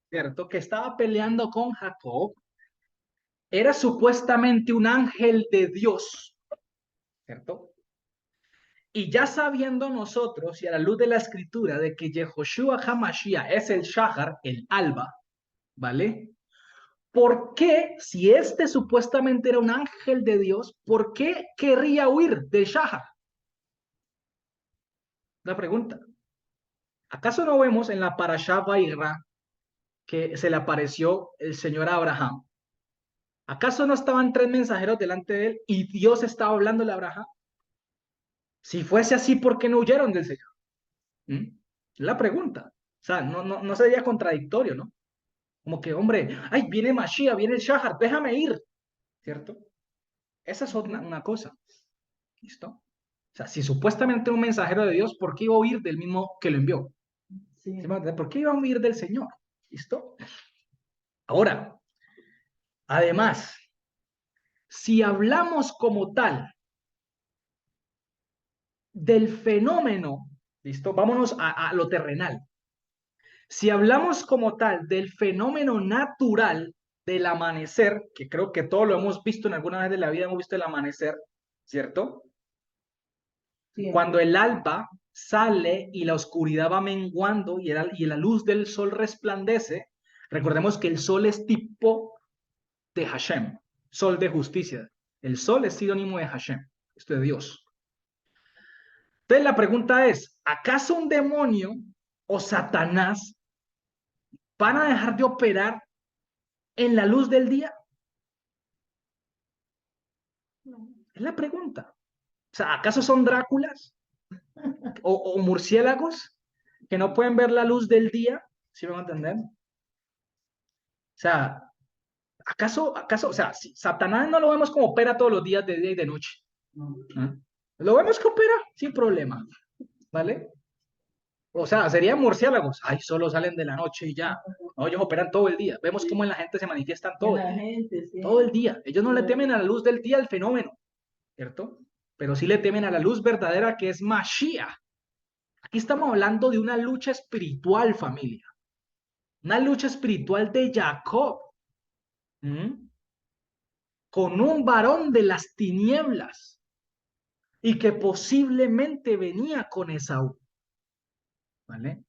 ¿cierto?, que estaba peleando con Jacob, era supuestamente un ángel de Dios, ¿cierto? Y ya sabiendo nosotros, y a la luz de la escritura, de que Yehoshua HaMashiach es el Shahar, el alba, ¿vale? ¿Por qué, si este supuestamente era un ángel de Dios, por qué querría huir del Shahar? La pregunta. ¿Acaso no vemos en la Parashá Vairá que se le apareció el Señor a Abraham? ¿Acaso no estaban tres mensajeros delante de él y Dios estaba hablándole a Abraham? Si fuese así, ¿por qué no huyeron del Señor? ¿Mm? La pregunta. O sea, no sería contradictorio, ¿no? Como que, hombre, ay, viene Mashiach, viene el Shahar, déjame ir, ¿cierto? Esa es una cosa. ¿Listo? O sea, si supuestamente un mensajero de Dios, ¿por qué iba a huir del mismo que lo envió? Sí. ¿Por qué iba a huir del Señor? ¿Listo? Ahora, además, si hablamos como tal del fenómeno, ¿listo? Vámonos a lo terrenal. Si hablamos como tal del fenómeno natural del amanecer, que creo que todos lo hemos visto en alguna vez de la vida, hemos visto el amanecer, ¿cierto? Sí. Cuando el alba sale y la oscuridad va menguando y la luz del sol resplandece, recordemos que el sol es tipo de Hashem, sol de justicia. El sol es sinónimo de Hashem, esto de Dios. Entonces la pregunta es, ¿acaso un demonio o Satanás van a dejar de operar en la luz del día? No. Es la pregunta. O sea, ¿acaso son Dráculas o murciélagos que no pueden ver la luz del día? ¿Sí me van a entender? O sea, ¿acaso, o sea, si Satanás no lo vemos como opera todos los días de día y de noche? ¿Ah? Lo vemos que opera sin problema, ¿vale? O sea, serían murciélagos. Ay, solo salen de la noche y ya. No, ellos operan todo el día. Vemos cómo en la gente se manifiestan todo el La día. gente, sí. Todo el día. Ellos no le temen a la luz del día al fenómeno, ¿cierto? Pero sí le temen a la luz verdadera que es Mashiach. Aquí estamos hablando de una lucha espiritual, familia. Una lucha espiritual de Jacob. ¿Mm? Con un varón de las tinieblas. Y que posiblemente venía con Esaú. ¿Vale?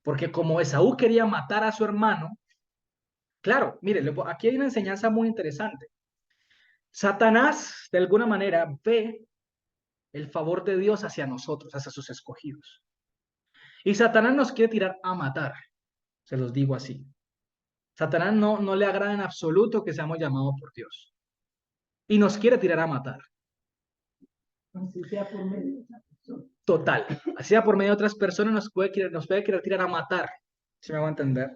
Porque como Esaú quería matar a su hermano, claro, mire, aquí hay una enseñanza muy interesante. Satanás, de alguna manera, ve el favor de Dios hacia nosotros, hacia sus escogidos. Y Satanás nos quiere tirar a matar, se los digo así. Satanás no le agrada en absoluto que seamos llamados por Dios. Y nos quiere tirar a matar. Así sea por medio de esa persona. Total. Así sea por medio de otras personas, nos puede querer tirar a matar. ¿Sí me va a entender?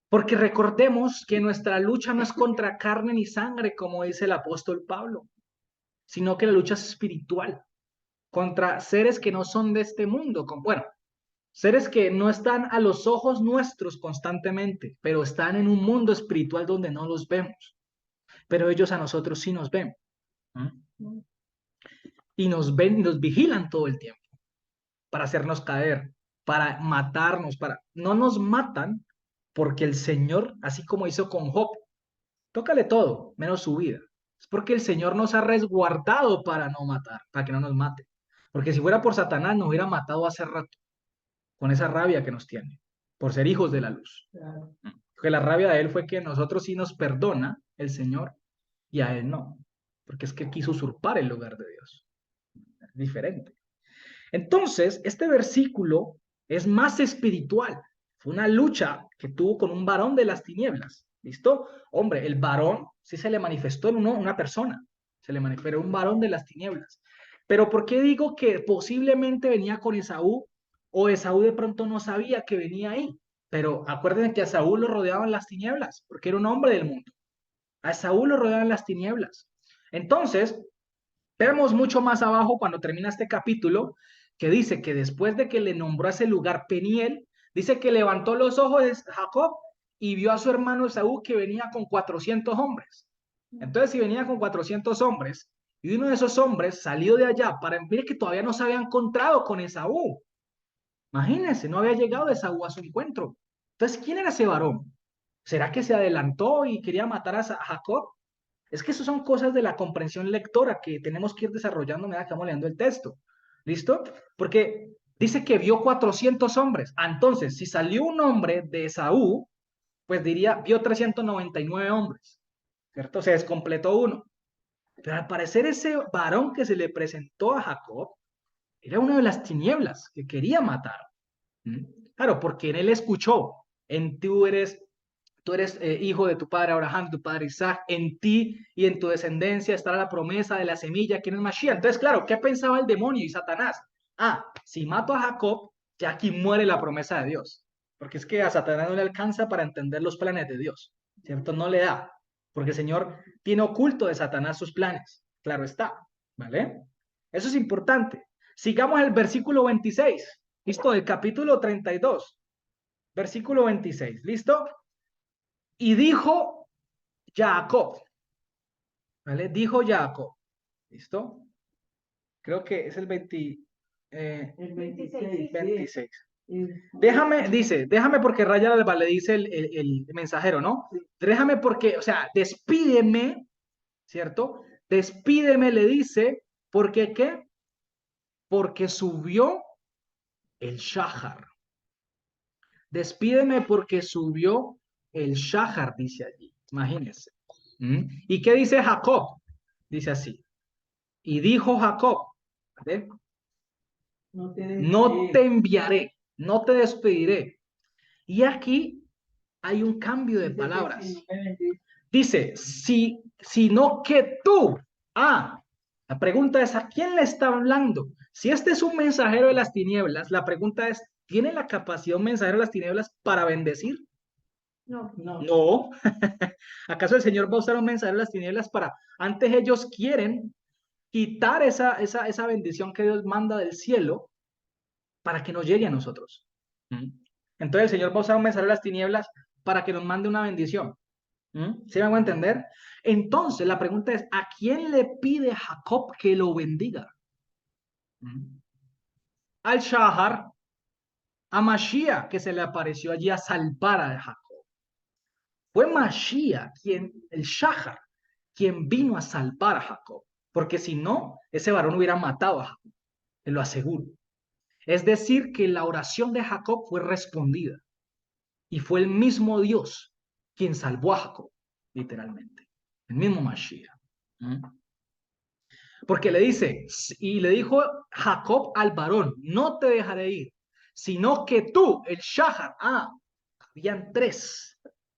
Porque recordemos que nuestra lucha no es contra carne ni sangre, como dice el apóstol Pablo, sino que la lucha es espiritual, contra seres que no son de este mundo. Bueno, seres que no están a los ojos nuestros constantemente, pero están en un mundo espiritual donde no los vemos. Pero ellos a nosotros sí nos ven. ¿Mm? Y nos ven y nos vigilan todo el tiempo para hacernos caer, para matarnos, no nos matan porque el Señor, así como hizo con Job, tócale todo, menos su vida. Es porque el Señor nos ha resguardado para no matar, para que no nos mate. Porque si fuera por Satanás, nos hubiera matado hace rato, con esa rabia que nos tiene, por ser hijos de la luz. Claro. Porque la rabia de él fue que nosotros sí nos perdona el Señor y a él no. Porque es que quiso usurpar el lugar de Dios. Es diferente. Entonces, este versículo es más espiritual. Fue una lucha que tuvo con un varón de las tinieblas. ¿Listo? Hombre, el varón sí se le manifestó en una persona, pero un varón de las tinieblas. Pero ¿por qué digo que posiblemente venía con Esaú o Esaú de pronto no sabía que venía ahí? Pero acuérdense que a Esaú lo rodeaban las tinieblas, porque era un hombre del mundo. A Esaú lo rodeaban las tinieblas. Entonces, vemos mucho más abajo cuando termina este capítulo que dice que después de que le nombró a ese lugar Peniel, dice que levantó los ojos de Jacob y vio a su hermano Esaú que venía con 400 hombres. Entonces, si venía con 400 hombres y uno de esos hombres salió de allá para ver que todavía no se había encontrado con Esaú. Imagínense, no había llegado Esaú a su encuentro. Entonces, ¿quién era ese varón? ¿Será que se adelantó y quería matar a Jacob? Es que eso son cosas de la comprensión lectora que tenemos que ir desarrollando a medida que vamos leyendo el texto. ¿Listo? Porque dice que vio 400 hombres. Entonces, si salió un hombre de Esaú, pues diría, vio 399 hombres. ¿Cierto? Se descompletó uno. Pero al parecer ese varón que se le presentó a Jacob era uno de las tinieblas que quería matar. ¿Mm? Claro, porque en él escuchó, en tú eres hijo de tu padre Abraham, de tu padre Isaac, en ti y en tu descendencia estará la promesa de la semilla, que es Mashiach. Entonces, claro, ¿qué pensaba el demonio y Satanás? Si mato a Jacob, ya aquí muere la promesa de Dios. Porque es que a Satanás no le alcanza para entender los planes de Dios, ¿cierto? No le da, porque el Señor tiene oculto de Satanás sus planes. Claro está, ¿vale? Eso es importante. Sigamos el versículo 26, ¿listo? Del capítulo 32, versículo 26, ¿listo? Y dijo Jacob, ¿vale? Dijo Jacob, ¿listo? Creo que es el 26. El 26. 26. Sí. Déjame porque Raya Alba le dice el mensajero, ¿no? Sí. Déjame porque, o sea, despídeme, ¿cierto? Despídeme, le dice, ¿porque qué? porque subió el Shahar. Despídeme porque subió el Shahar, dice allí. Imagínense. ¿Y qué dice Jacob? Dice así. Y dijo Jacob, ¿vale? No te No te enviaré, no te despediré. Y aquí hay un cambio de palabras. Dice, sino que tú. La pregunta es, ¿a quién le está hablando? Si este es un mensajero de las tinieblas, la pregunta es, ¿tiene la capacidad un mensajero de las tinieblas para bendecir? No. No. ¿Acaso el Señor va a usar un mensajero de las tinieblas para, antes ellos quieren quitar esa bendición que Dios manda del cielo para que nos llegue a nosotros? Entonces el Señor va a usar un mensajero de las tinieblas para que nos mande una bendición. ¿Sí me hago entender? Entonces la pregunta es, ¿a quién le pide Jacob que lo bendiga? Al Shahar, a Mashiach, que se le apareció allí a salvar a Jacob. Fue Mashiach el Shahar, quien vino a salvar a Jacob, porque si no, ese varón hubiera matado a Jacob, te lo aseguro. Es decir, que la oración de Jacob fue respondida y fue el mismo Dios quien salvó a Jacob, literalmente, el mismo Mashiach. Porque le dice, y le dijo Jacob al varón, no te dejaré ir, sino que tú, el Shahar, habían tres.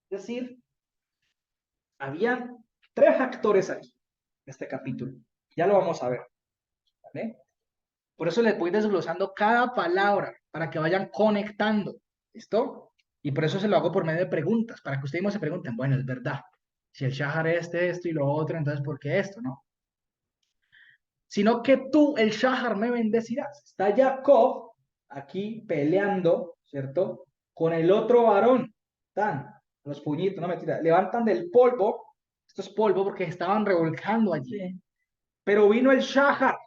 Es decir, habían tres actores aquí, en este capítulo. Ya lo vamos a ver. ¿Vale? Por eso les voy desglosando cada palabra, para que vayan conectando. ¿Listo? Y por eso se lo hago por medio de preguntas, para que ustedes mismos se pregunten, bueno, es verdad, si el Shahar es esto y lo otro, entonces ¿por qué esto? ¿No? Sino que tú, el Shahar, me bendecirás. Está Jacob aquí peleando, ¿cierto? Con el otro varón. Están los puñitos, no mentira, levantan del polvo. Esto es polvo porque estaban revolcando allí. Sí. Pero vino el Shahar.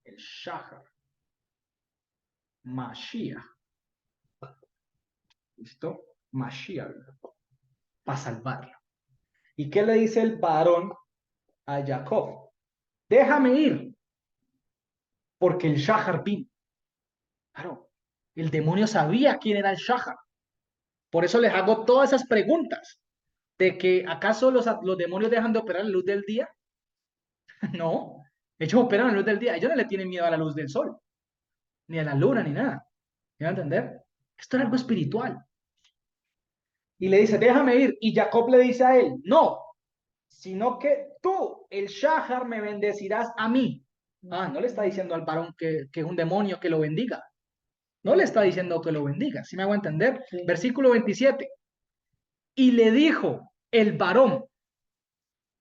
El Shahar. Mashiach. ¿Listo? Mashiach. Para salvarlo. ¿Y qué le dice el varón a Jacob? Déjame ir. Porque el Shahar vino. Claro, el demonio sabía quién era el Shahar. Por eso les hago todas esas preguntas. De que ¿acaso los demonios dejan de operar en la luz del día? No. Ellos operan en la luz del día. Ellos no le tienen miedo a la luz del sol. Ni a la luna, ni nada. ¿Me van a entender? Esto es algo espiritual. Y le dice, déjame ir. Y Jacob le dice a él, no. Sino que tú, el Shahar, me bendecirás a mí. No le está diciendo al varón que es un demonio que lo bendiga. No le está diciendo que lo bendiga. ¿Sí me hago entender? Sí. Versículo 27. Y le dijo el varón,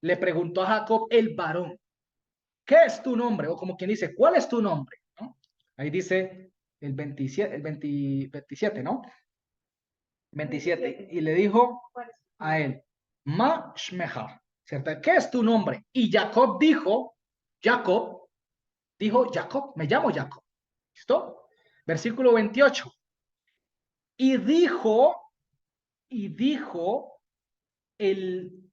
le preguntó a Jacob el varón, ¿qué es tu nombre? O como quien dice, ¿cuál es tu nombre? ¿No? Ahí dice el 27, ¿no? 27. Y le dijo a él, Ma Shmeha, ¿cierto? ¿Qué es tu nombre? Y Jacob dijo, Jacob, me llamo Jacob. ¿Listo? Versículo 28. Y dijo el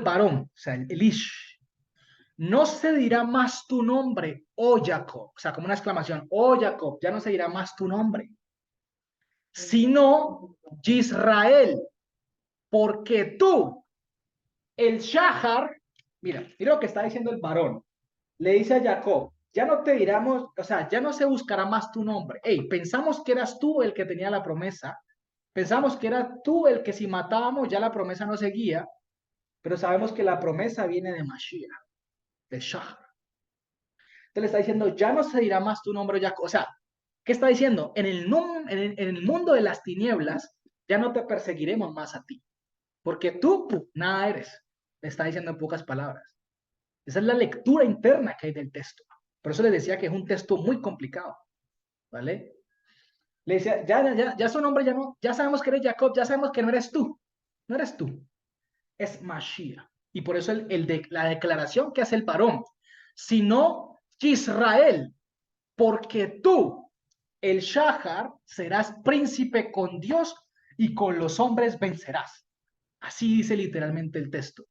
varón, o sea, el Ish, no se dirá más tu nombre, oh Jacob, o sea, como una exclamación, oh Jacob, ya no se dirá más tu nombre, sino Israel, porque tú, el Shahar, mira lo que está diciendo el varón, le dice a Jacob, ya no te diramos, o sea, ya no se buscará más tu nombre. Hey, pensamos que eras tú el que tenía la promesa, pensamos que eras tú el que si matábamos ya la promesa no seguía, pero sabemos que la promesa viene de Mashiach, de Shahar. Entonces le está diciendo, ya no se dirá más tu nombre, Jacob. O sea, ¿qué está diciendo? En el mundo de las tinieblas, ya no te perseguiremos más a ti, porque tú nada eres. Le está diciendo en pocas palabras. Esa es la lectura interna que hay del texto. Por eso les decía que es un texto muy complicado, ¿vale? Le decía, ya su nombre ya no, ya sabemos que eres Jacob, ya sabemos que no eres tú, es Mashiach. Y por eso la declaración que hace el varón, sino Israel, porque tú, el Shahar, serás príncipe con Dios y con los hombres vencerás. Así dice literalmente el texto.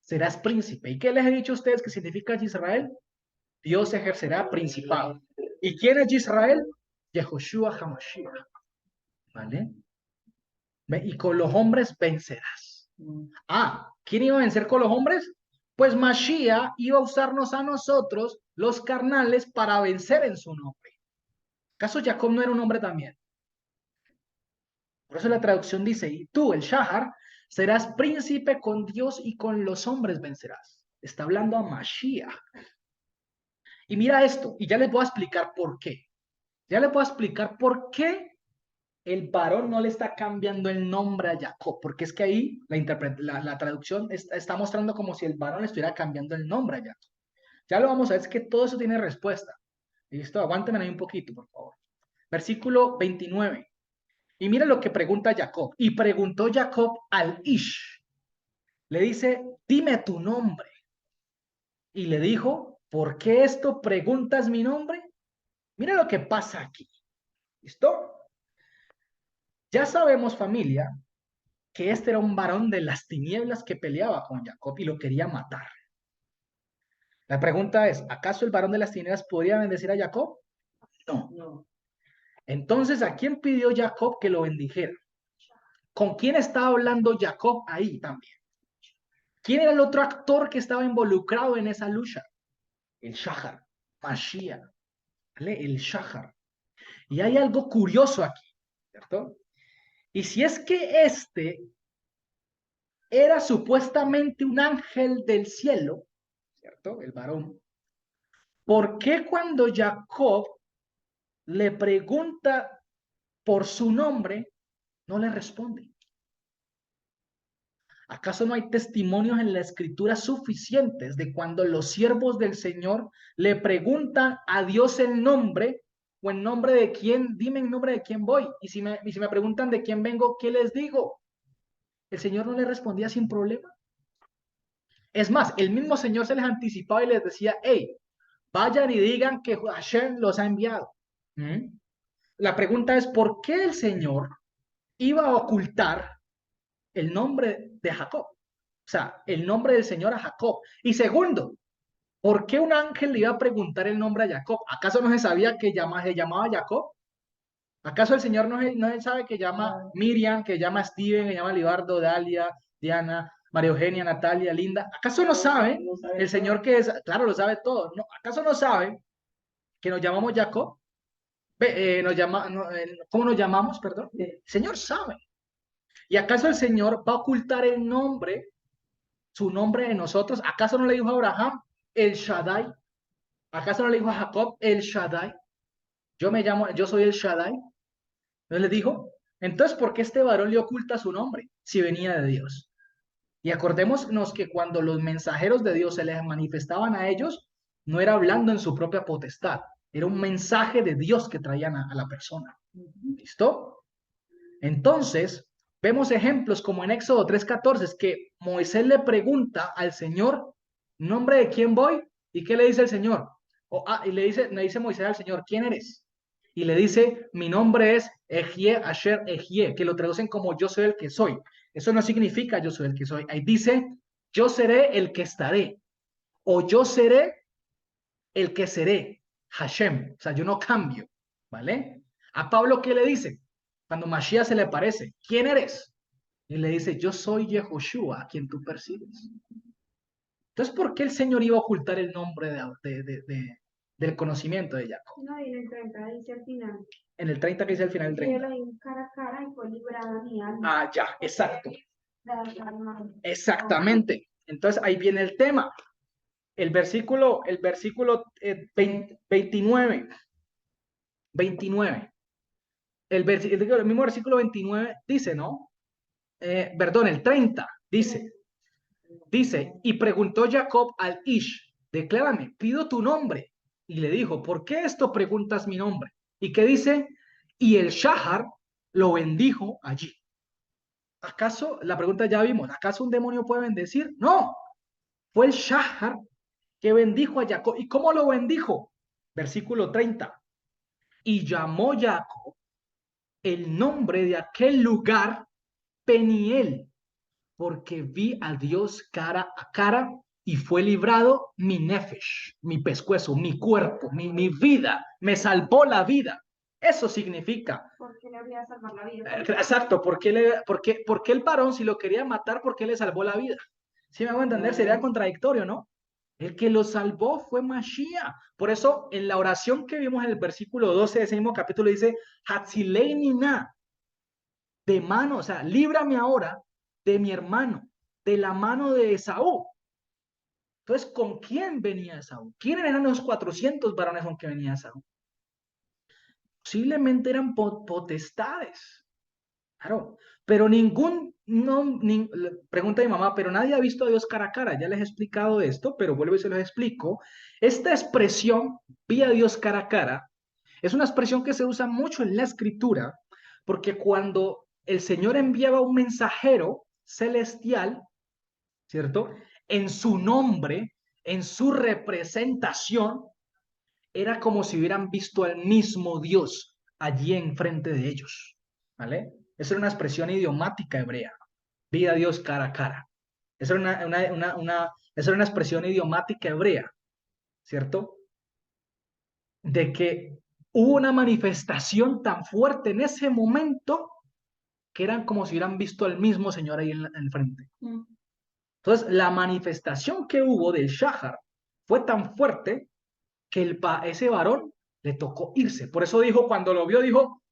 serás príncipe. ¿Y qué les he dicho a ustedes que significa Israel? Dios ejercerá principado. ¿Y quién es Israel? Yehoshua HaMashiach. ¿Vale? Y con los hombres vencerás. Ah, ¿quién iba a vencer con los hombres? Pues Mashiach iba a usarnos a nosotros, los carnales, para vencer en su nombre. ¿Acaso Jacob no era un hombre también? Por eso la traducción dice, y tú, el Shahar, serás príncipe con Dios y con los hombres vencerás. Está hablando a Mashiach. Y mira esto, y ya les voy a explicar por qué. Ya les voy a explicar por qué el varón no le está cambiando el nombre a Jacob, porque es que ahí la traducción está mostrando como si el varón le estuviera cambiando el nombre a Jacob. Ya lo vamos a ver, es que todo eso tiene respuesta. ¿Listo? Aguántenme ahí un poquito, por favor. Versículo 29. Y mira lo que pregunta Jacob. Y preguntó Jacob al Ish. Le dice, dime tu nombre. Y le dijo, ¿por qué esto preguntas mi nombre? Mira lo que pasa aquí. ¿Listo? Ya sabemos, familia, que este era un varón de las tinieblas que peleaba con Jacob y lo quería matar. La pregunta es, ¿acaso el varón de las tinieblas podría bendecir a Jacob? No. No. Entonces, ¿a quién pidió Jacob que lo bendijera? ¿Con quién estaba hablando Jacob ahí también? ¿Quién era el otro actor que estaba involucrado en esa lucha? El Shahar, Mashiach, ¿vale? El Shahar. Y hay algo curioso aquí, ¿cierto? Y si es que este era supuestamente un ángel del cielo, ¿cierto? El varón. ¿Por qué cuando Jacob le pregunta por su nombre, no le responde? ¿Acaso no hay testimonios en la escritura suficientes de cuando los siervos del Señor le preguntan a Dios el nombre o en nombre de quién? Dime en nombre de quién voy. Y si me preguntan de quién vengo, ¿qué les digo? El Señor no le respondía sin problema. Es más, el mismo Señor se les anticipaba y les decía, hey, vayan y digan que Hashem los ha enviado. ¿Mm? La pregunta es, ¿por qué el Señor iba a ocultar el nombre de Jacob? O sea, el nombre del Señor a Jacob. Y segundo, ¿por qué un ángel le iba a preguntar el nombre a Jacob? ¿Acaso no se sabía que se llamaba Jacob? ¿Acaso el Señor no sabe que llama Miriam, que llama Steven, que llama Libardo, Dalia, Diana, María Eugenia, Natalia, Linda? ¿Acaso no sabe el Señor que es? Claro, lo sabe todo. ¿No? ¿Acaso no sabe que nos llamamos Jacob? ¿Cómo nos llamamos? Perdón. El Señor sabe. ¿Y acaso el Señor va a ocultar el nombre, su nombre de nosotros? ¿Acaso no le dijo a Abraham el Shaddai? ¿Acaso no le dijo a Jacob el Shaddai? Yo soy el Shaddai. ¿No le dijo? Entonces, ¿por qué este varón le oculta su nombre si venía de Dios? Y acordémonos que cuando los mensajeros de Dios se les manifestaban a ellos, no era hablando en su propia potestad, era un mensaje de Dios que traían a la persona. ¿Listo? Entonces, vemos ejemplos como en Éxodo 3:14, es que Moisés le pregunta al Señor, ¿nombre de quién voy? ¿Y qué le dice el Señor? Y le dice Moisés al Señor, ¿quién eres? Y le dice, mi nombre es Ejie Asher Ejie, que lo traducen como yo soy el que soy. Eso no significa yo soy el que soy. Ahí dice, yo seré el que estaré, o yo seré el que seré, Hashem. O sea, yo no cambio, ¿vale? A Pablo, ¿qué le dice? Cuando Mashiach se le aparece, ¿quién eres? Y le dice, yo soy Yehoshua, a quien tú persigues. Entonces, ¿por qué el Señor iba a ocultar el nombre del conocimiento de Jacob? No, y en el 30 dice al final. En el 30 que dice al final del Y 30. Elohim cara a cara y fue librada mi alma. Ah, ya, exacto. La- Exactamente. Entonces ahí viene el tema. El versículo 29. El mismo versículo 29 dice, ¿no? Perdón, el 30 dice, y preguntó Jacob al Ish, declárame, pido tu nombre. Y le dijo, ¿por qué esto preguntas mi nombre? ¿Y qué dice? Y el Shahar lo bendijo allí. ¿Acaso, la pregunta ya vimos, ¿acaso un demonio puede bendecir? No, fue el Shahar que bendijo a Jacob. ¿Y cómo lo bendijo? Versículo 30. Y llamó Jacob el nombre de aquel lugar Peniel, porque vi a Dios cara a cara y fue librado mi nefesh, mi pescuezo, mi cuerpo, mi vida, me salvó la vida. Eso significa. ¿Por qué le habría salvar la vida? Exacto, por qué el varón, si lo quería matar, por qué le salvó la vida? Si me hago entender, sería contradictorio, ¿no? El que lo salvó fue Mashiach. Por eso, en la oración que vimos en el versículo 12 de ese mismo capítulo, dice, Hatzilei na, de mano, o sea, líbrame ahora de mi hermano, de la mano de Esaú. Entonces, ¿con quién venía Esaú? ¿Quiénes eran los 400 varones con que venía Esaú? Posiblemente eran potestades. Claro, pero pregunta mi mamá, pero nadie ha visto a Dios cara a cara. Ya les he explicado esto, pero vuelvo y se los explico. Esta expresión, vi a Dios cara a cara, es una expresión que se usa mucho en la escritura, porque cuando el Señor enviaba un mensajero celestial, ¿cierto? En su nombre, en su representación, era como si hubieran visto al mismo Dios allí enfrente de ellos, ¿vale? Esa era una expresión idiomática hebrea, vi a Dios cara a cara. Esa era esa era una expresión idiomática hebrea, ¿cierto? De que hubo una manifestación tan fuerte en ese momento que eran como si hubieran visto al mismo Señor ahí en el frente. Entonces, la manifestación que hubo del Shahar fue tan fuerte que ese varón le tocó irse. Por eso dijo, cuando lo vio, dijo,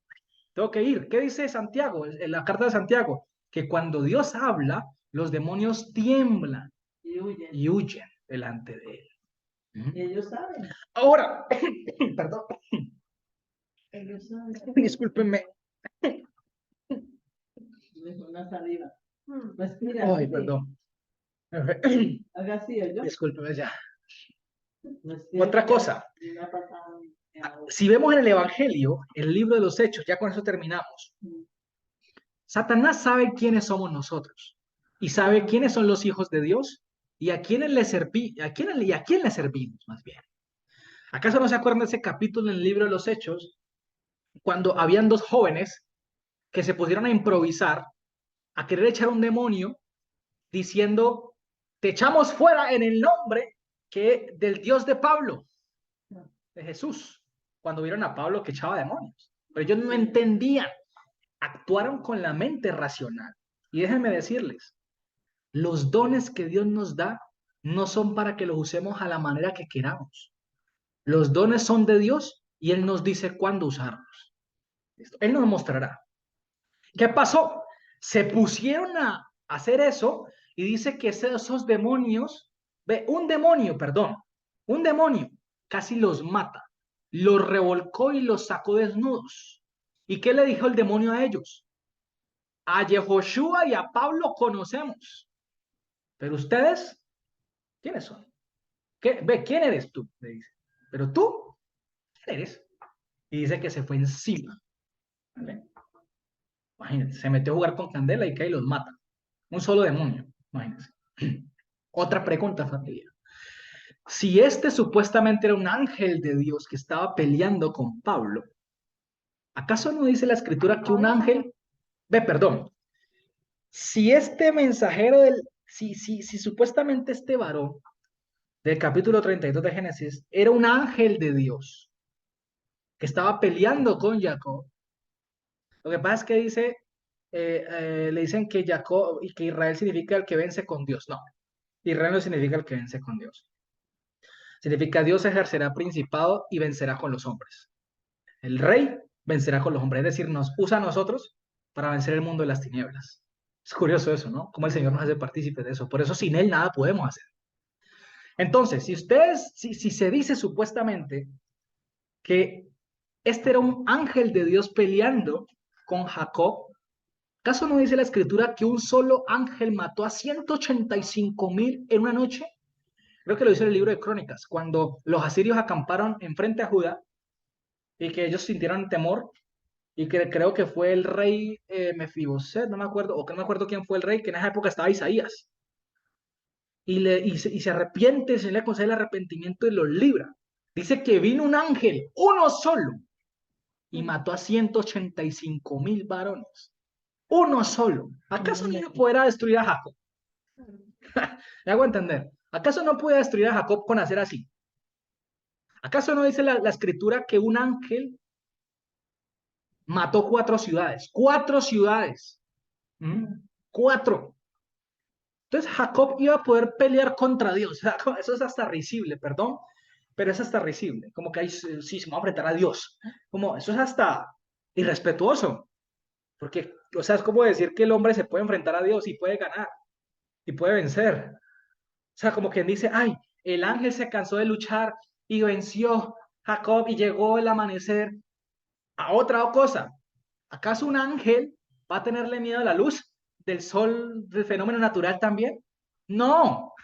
tengo que ir. ¿Qué dice Santiago? En la carta de Santiago, que cuando Dios habla, los demonios tiemblan y huyen delante de él. Y ellos saben. Ahora, perdón, Ellos saben. discúlpenme. Una saliva. Mm. Respira. Ay, sí. perdón. Haga así, yo. Discúlpeme ya. Respira. Otra cosa, Me ha pasado en la boca. si vemos en el Evangelio, el libro de los Hechos, ya con eso terminamos. Satanás sabe quiénes somos nosotros y sabe quiénes son los hijos de Dios y a quién le servimos, más bien. ¿Acaso no se acuerdan de ese capítulo en el libro de los Hechos cuando habían dos jóvenes que se pusieron a improvisar, a querer echar un demonio diciendo, te echamos fuera en el nombre del Dios de Pablo, de Jesús, cuando vieron a Pablo que echaba demonios? Pero ellos no entendían, actuaron con la mente racional. Y déjenme decirles, los dones que Dios nos da no son para que los usemos a la manera que queramos. Los dones son de Dios y Él nos dice cuándo usarlos. Él nos mostrará. ¿Qué pasó? Se pusieron a hacer eso y dice que esos demonios, un demonio casi los mata, los revolcó y los sacó desnudos. ¿Y qué le dijo el demonio a ellos? A Yehoshua y a Pablo conocemos, pero ustedes, ¿quiénes son? ¿Quién eres tú? Le dice. Pero tú, ¿quién eres? Y dice que se fue encima. ¿Vale? Imagínense, se metió a jugar con candela y cae y los mata. Un solo demonio, imagínense. Otra pregunta, familia. Si este supuestamente era un ángel de Dios que estaba peleando con Pablo, ¿acaso no dice la escritura que un ángel, perdón, si este mensajero si supuestamente este varón del capítulo 32 de Génesis era un ángel de Dios que estaba peleando con Jacob, lo que pasa es que dice, le dicen que Jacob y que Israel significa el que vence con Dios. No, Israel no significa el que vence con Dios. Significa Dios ejercerá principado y vencerá con los hombres. El rey vencerá con los hombres, es decir, nos usa a nosotros para vencer el mundo de las tinieblas. Es curioso eso, ¿no? Cómo el Señor nos hace partícipes de eso. Por eso sin Él nada podemos hacer. Entonces, si se dice supuestamente que este era un ángel de Dios peleando con Jacob, ¿acaso no dice la escritura que un solo ángel mató a 185,000 en una noche? Creo que lo dice en el libro de Crónicas, cuando los asirios acamparon enfrente a Judá y que ellos sintieron temor y que creo que fue el rey Mefiboset, no me acuerdo, o que no me acuerdo quién fue el rey, que en esa época estaba Isaías. Y se arrepiente, se le concede el arrepentimiento y los libra. Dice que vino un ángel, uno solo, y mató a 185,000 varones. Uno solo. ¿Acaso no iba a poder destruir a Jacob? ¿Me hago entender? ¿Acaso no puede destruir a Jacob con hacer así? ¿Acaso no dice la escritura que un ángel mató 4 ciudades? 4 ciudades. ¿Mm? 4. Entonces Jacob iba a poder pelear contra Dios. O sea, eso es hasta risible, perdón, pero es hasta risible. Como que ahí sí se va a enfrentar a Dios. Como eso es hasta irrespetuoso. Porque, o sea, es como decir que el hombre se puede enfrentar a Dios y puede ganar y puede vencer. O sea, como quien dice, ay, el ángel se cansó de luchar y venció Jacob y llegó el amanecer a otra cosa. ¿Acaso un ángel va a tenerle miedo a la luz del sol, del fenómeno natural también? No.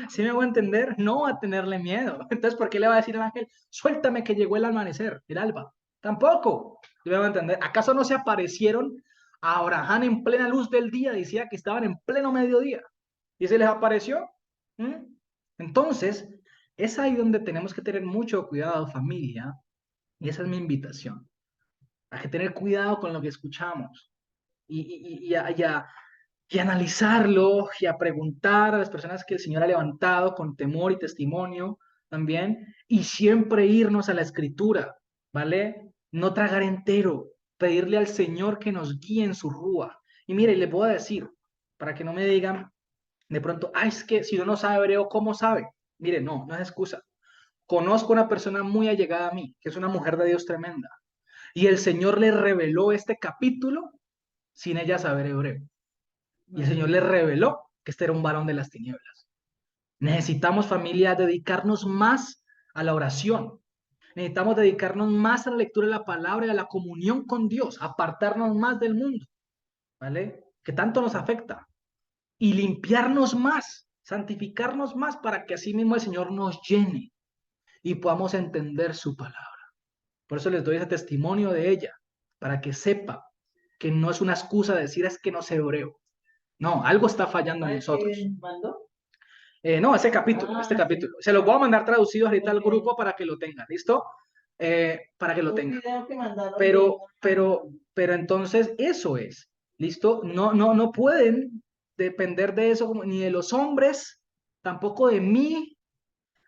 ¿Sí me voy a entender? No va a tenerle miedo. Entonces, ¿por qué le va a decir al ángel, suéltame que llegó el amanecer, el alba? Tampoco. ¿Sí me voy a entender? ¿Acaso no se aparecieron a Abraham en plena luz del día? Decía que estaban en pleno mediodía. ¿Y se les apareció? ¿Mm? Entonces, es ahí donde tenemos que tener mucho cuidado, familia, y esa es mi invitación. Hay que tener cuidado con lo que escuchamos y analizarlo y a preguntar a las personas que el Señor ha levantado con temor y testimonio también, y siempre irnos a la escritura, ¿vale? No tragar entero, pedirle al Señor que nos guíe en su rúa. Y mire, le puedo decir, para que no me digan de pronto, ah, es que si uno no sabe hebreo, ¿cómo sabe? Mire, no, no es excusa. Conozco una persona muy allegada a mí, que es una mujer de Dios tremenda, y el Señor le reveló este capítulo sin ella saber hebreo. Y el Señor le reveló que este era un varón de las tinieblas. Necesitamos, familia, dedicarnos más a la oración. Necesitamos dedicarnos más a la lectura de la palabra y a la comunión con Dios, apartarnos más del mundo, ¿vale? Que tanto nos afecta. Y limpiarnos más, santificarnos más para que así mismo el Señor nos llene y podamos entender su palabra. Por eso les doy ese testimonio de ella, para que sepa que no es una excusa de decir es que no sé hebreo. No, algo está fallando en nosotros. ¿Mandó? No, ese capítulo, este Sí. capítulo. Se los voy a mandar traducidos ahorita al grupo para que lo tengan, ¿listo? Para que lo Un tengan. video que mandaron Pero entonces eso es, ¿listo? No pueden depender de eso ni de los hombres, tampoco de mí,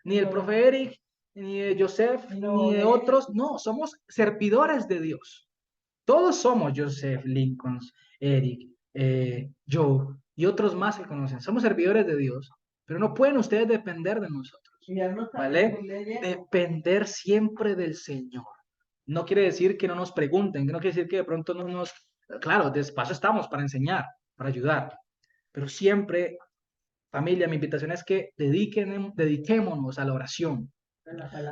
ni del profe Eric, ni de Joseph, ni de otros. No, somos servidores de Dios. Todos somos Joseph, Lincoln, Eric, Joe y otros más que conocen. Somos servidores de Dios, pero no pueden ustedes depender de nosotros, ¿vale? Depender siempre del Señor. No quiere decir que no nos pregunten, que no quiere decir que de pronto no nos... Claro, despacio estamos para enseñar, para ayudar, pero siempre, familia, mi invitación es que dediquémonos a la oración,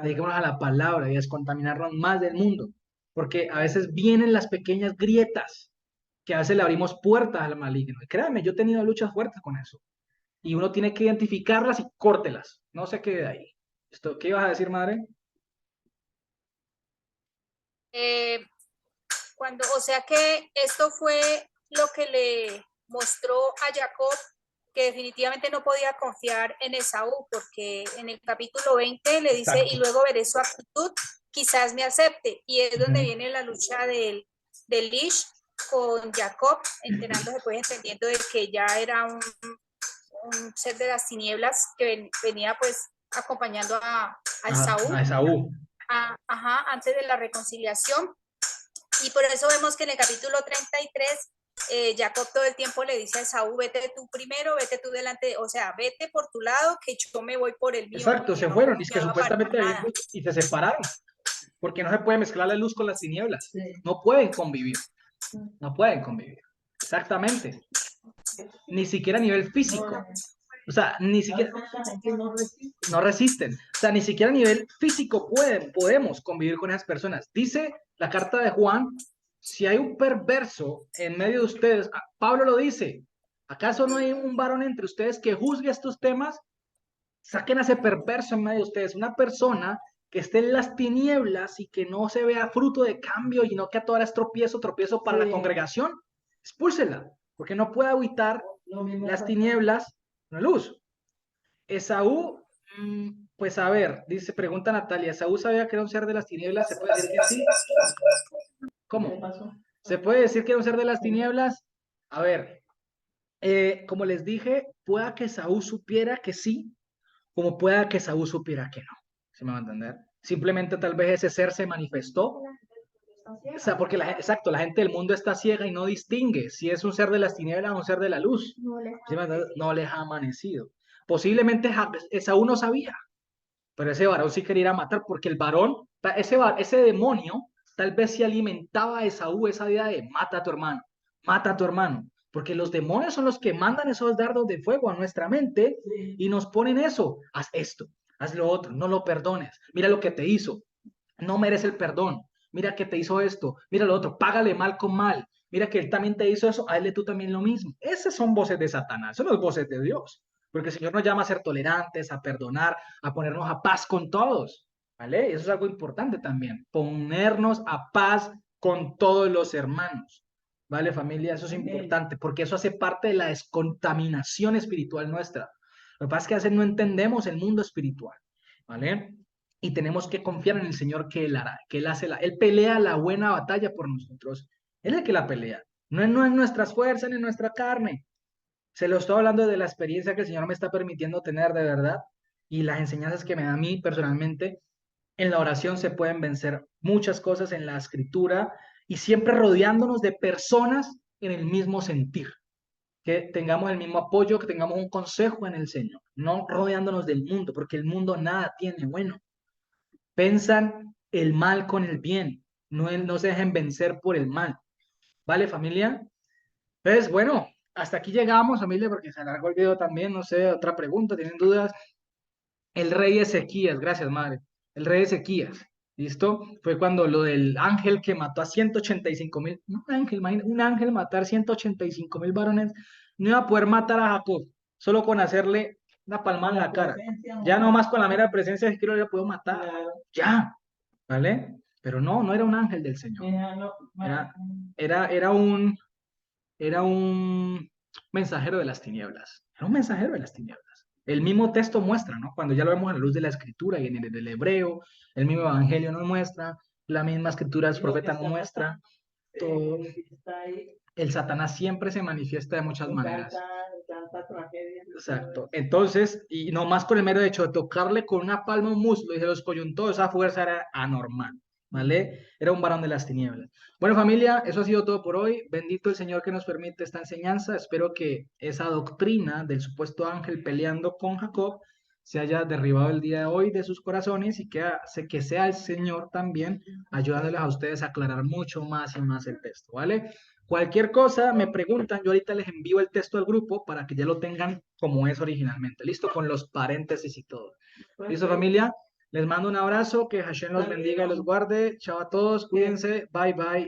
dediquémonos a la palabra y a descontaminarnos más del mundo, porque a veces vienen las pequeñas grietas que a veces le abrimos puertas al maligno. Y créanme, yo he tenido luchas fuertes con eso. Y uno tiene que identificarlas y córtelas. No se quede ahí. ¿Qué ibas a decir, madre? O sea que esto fue lo que le mostró a Jacob que definitivamente no podía confiar en Esaú, porque en el capítulo 20 le dice, Exacto. y luego veré su actitud, quizás me acepte, y es donde viene la lucha del Ish con Jacob, enterándose, pues entendiendo de que ya era un ser de las tinieblas que venía pues acompañando a Esaú. A Esaú. Ajá, antes de la reconciliación. Y por eso vemos que en el capítulo 33, Jacob todo el tiempo le dice a Esaú, vete tú primero, vete tú delante, o sea, vete por tu lado, que yo me voy por el mío. Exacto, se fueron, y es que supuestamente y se separaron, porque no se puede mezclar la luz con las tinieblas. Sí. No pueden convivir. No pueden convivir. Exactamente. Ni siquiera a nivel físico. O sea, ni siquiera... No resisten. O sea, ni siquiera a nivel físico podemos convivir con esas personas. Dice la carta de Juan, si hay un perverso en medio de ustedes, Pablo lo dice, ¿acaso no hay un varón entre ustedes que juzgue estos temas? Saquen a ese perverso en medio de ustedes. Una persona que esté en las tinieblas y que no se vea fruto de cambio y no que a todas las tropiezo para la congregación, expúlsela, porque no puede habitar las tinieblas con la luz. Esaú, pues a ver, pregunta Natalia, ¿Esaú sabía que era un ser de las tinieblas? ¿Se puede decir que sí? ¿Cómo? ¿Se puede decir que era un ser de las tinieblas? A ver, como les dije, pueda que Saúl supiera que sí, como pueda que Saúl supiera que no. ¿Se me va a entender? Simplemente tal vez ese ser se manifestó. O sea, porque exacto, la gente del mundo está ciega y no distingue si es un ser de las tinieblas o un ser de la luz. ¿Sí me entiendes? No les ha amanecido. Posiblemente Esaú no sabía, pero ese varón sí quería ir a matar, porque el varón, ese demonio, tal vez se alimentaba a Esaú esa idea de mata a tu hermano, mata a tu hermano, porque los demonios son los que mandan esos dardos de fuego a nuestra mente y nos ponen eso, haz esto, haz lo otro, no lo perdones, mira lo que te hizo, no merece el perdón, mira que te hizo esto, mira lo otro, págale mal con mal, mira que él también te hizo eso, hazle tú también lo mismo. Esas son voces de Satanás, son las voces de Dios. Porque el Señor nos llama a ser tolerantes, a perdonar, a ponernos a paz con todos, ¿vale? Eso es algo importante también, ponernos a paz con todos los hermanos, ¿vale, familia? Eso es importante, porque eso hace parte de la descontaminación espiritual nuestra. Lo que pasa es que a veces no entendemos el mundo espiritual, ¿vale? Y tenemos que confiar en el Señor que Él hará, que Él hace Él pelea la buena batalla por nosotros. Él es el que la pelea, no es nuestras fuerzas ni nuestra carne. Se lo estoy hablando de la experiencia que el Señor me está permitiendo tener de verdad y las enseñanzas que me da a mí personalmente. En la oración se pueden vencer muchas cosas en la escritura y siempre rodeándonos de personas en el mismo sentir. Que tengamos el mismo apoyo, que tengamos un consejo en el Señor, no rodeándonos del mundo, porque el mundo nada tiene bueno. Pensan el mal con el bien, no se dejen vencer por el mal. ¿Vale, familia? Pues bueno, hasta aquí llegamos, familia, porque se alargó el video también. No sé, otra pregunta, ¿tienen dudas? El rey Ezequías, gracias, madre. El rey Ezequías, ¿listo? Fue cuando lo del ángel que mató a 185.000, un ángel, imagínate, un ángel matar 185.000 varones, no iba a poder matar a Jacob, solo con hacerle una palmada en la cara. Ya nomás con la mera presencia de Cristo lo puedo matar. Ya, ¿vale? Pero no era un ángel del Señor. Era un mensajero de las tinieblas. Era un mensajero de las tinieblas. El mismo texto muestra, ¿no? Cuando ya lo vemos a la luz de la escritura y en el hebreo, el mismo evangelio nos muestra, la misma escritura del profeta nos muestra, todo. El Satanás siempre se manifiesta de muchas maneras. Exacto. Entonces, y no más con el mero hecho de tocarle con una palma un muslo y se los coyuntó, esa fuerza era anormal, ¿vale? Era un varón de las tinieblas. Bueno, familia, eso ha sido todo por hoy. Bendito el Señor que nos permite esta enseñanza. Espero que esa doctrina del supuesto ángel peleando con Jacob se haya derribado el día de hoy de sus corazones y que sea el Señor también ayudándoles a ustedes a aclarar mucho más y más el texto, ¿vale? Cualquier cosa me preguntan, yo ahorita les envío el texto al grupo para que ya lo tengan como es originalmente, listo, con los paréntesis y todo. ¿Listo, familia? Les mando un abrazo, que Hashem los bendiga y los guarde. Chao a todos, cuídense, bye bye.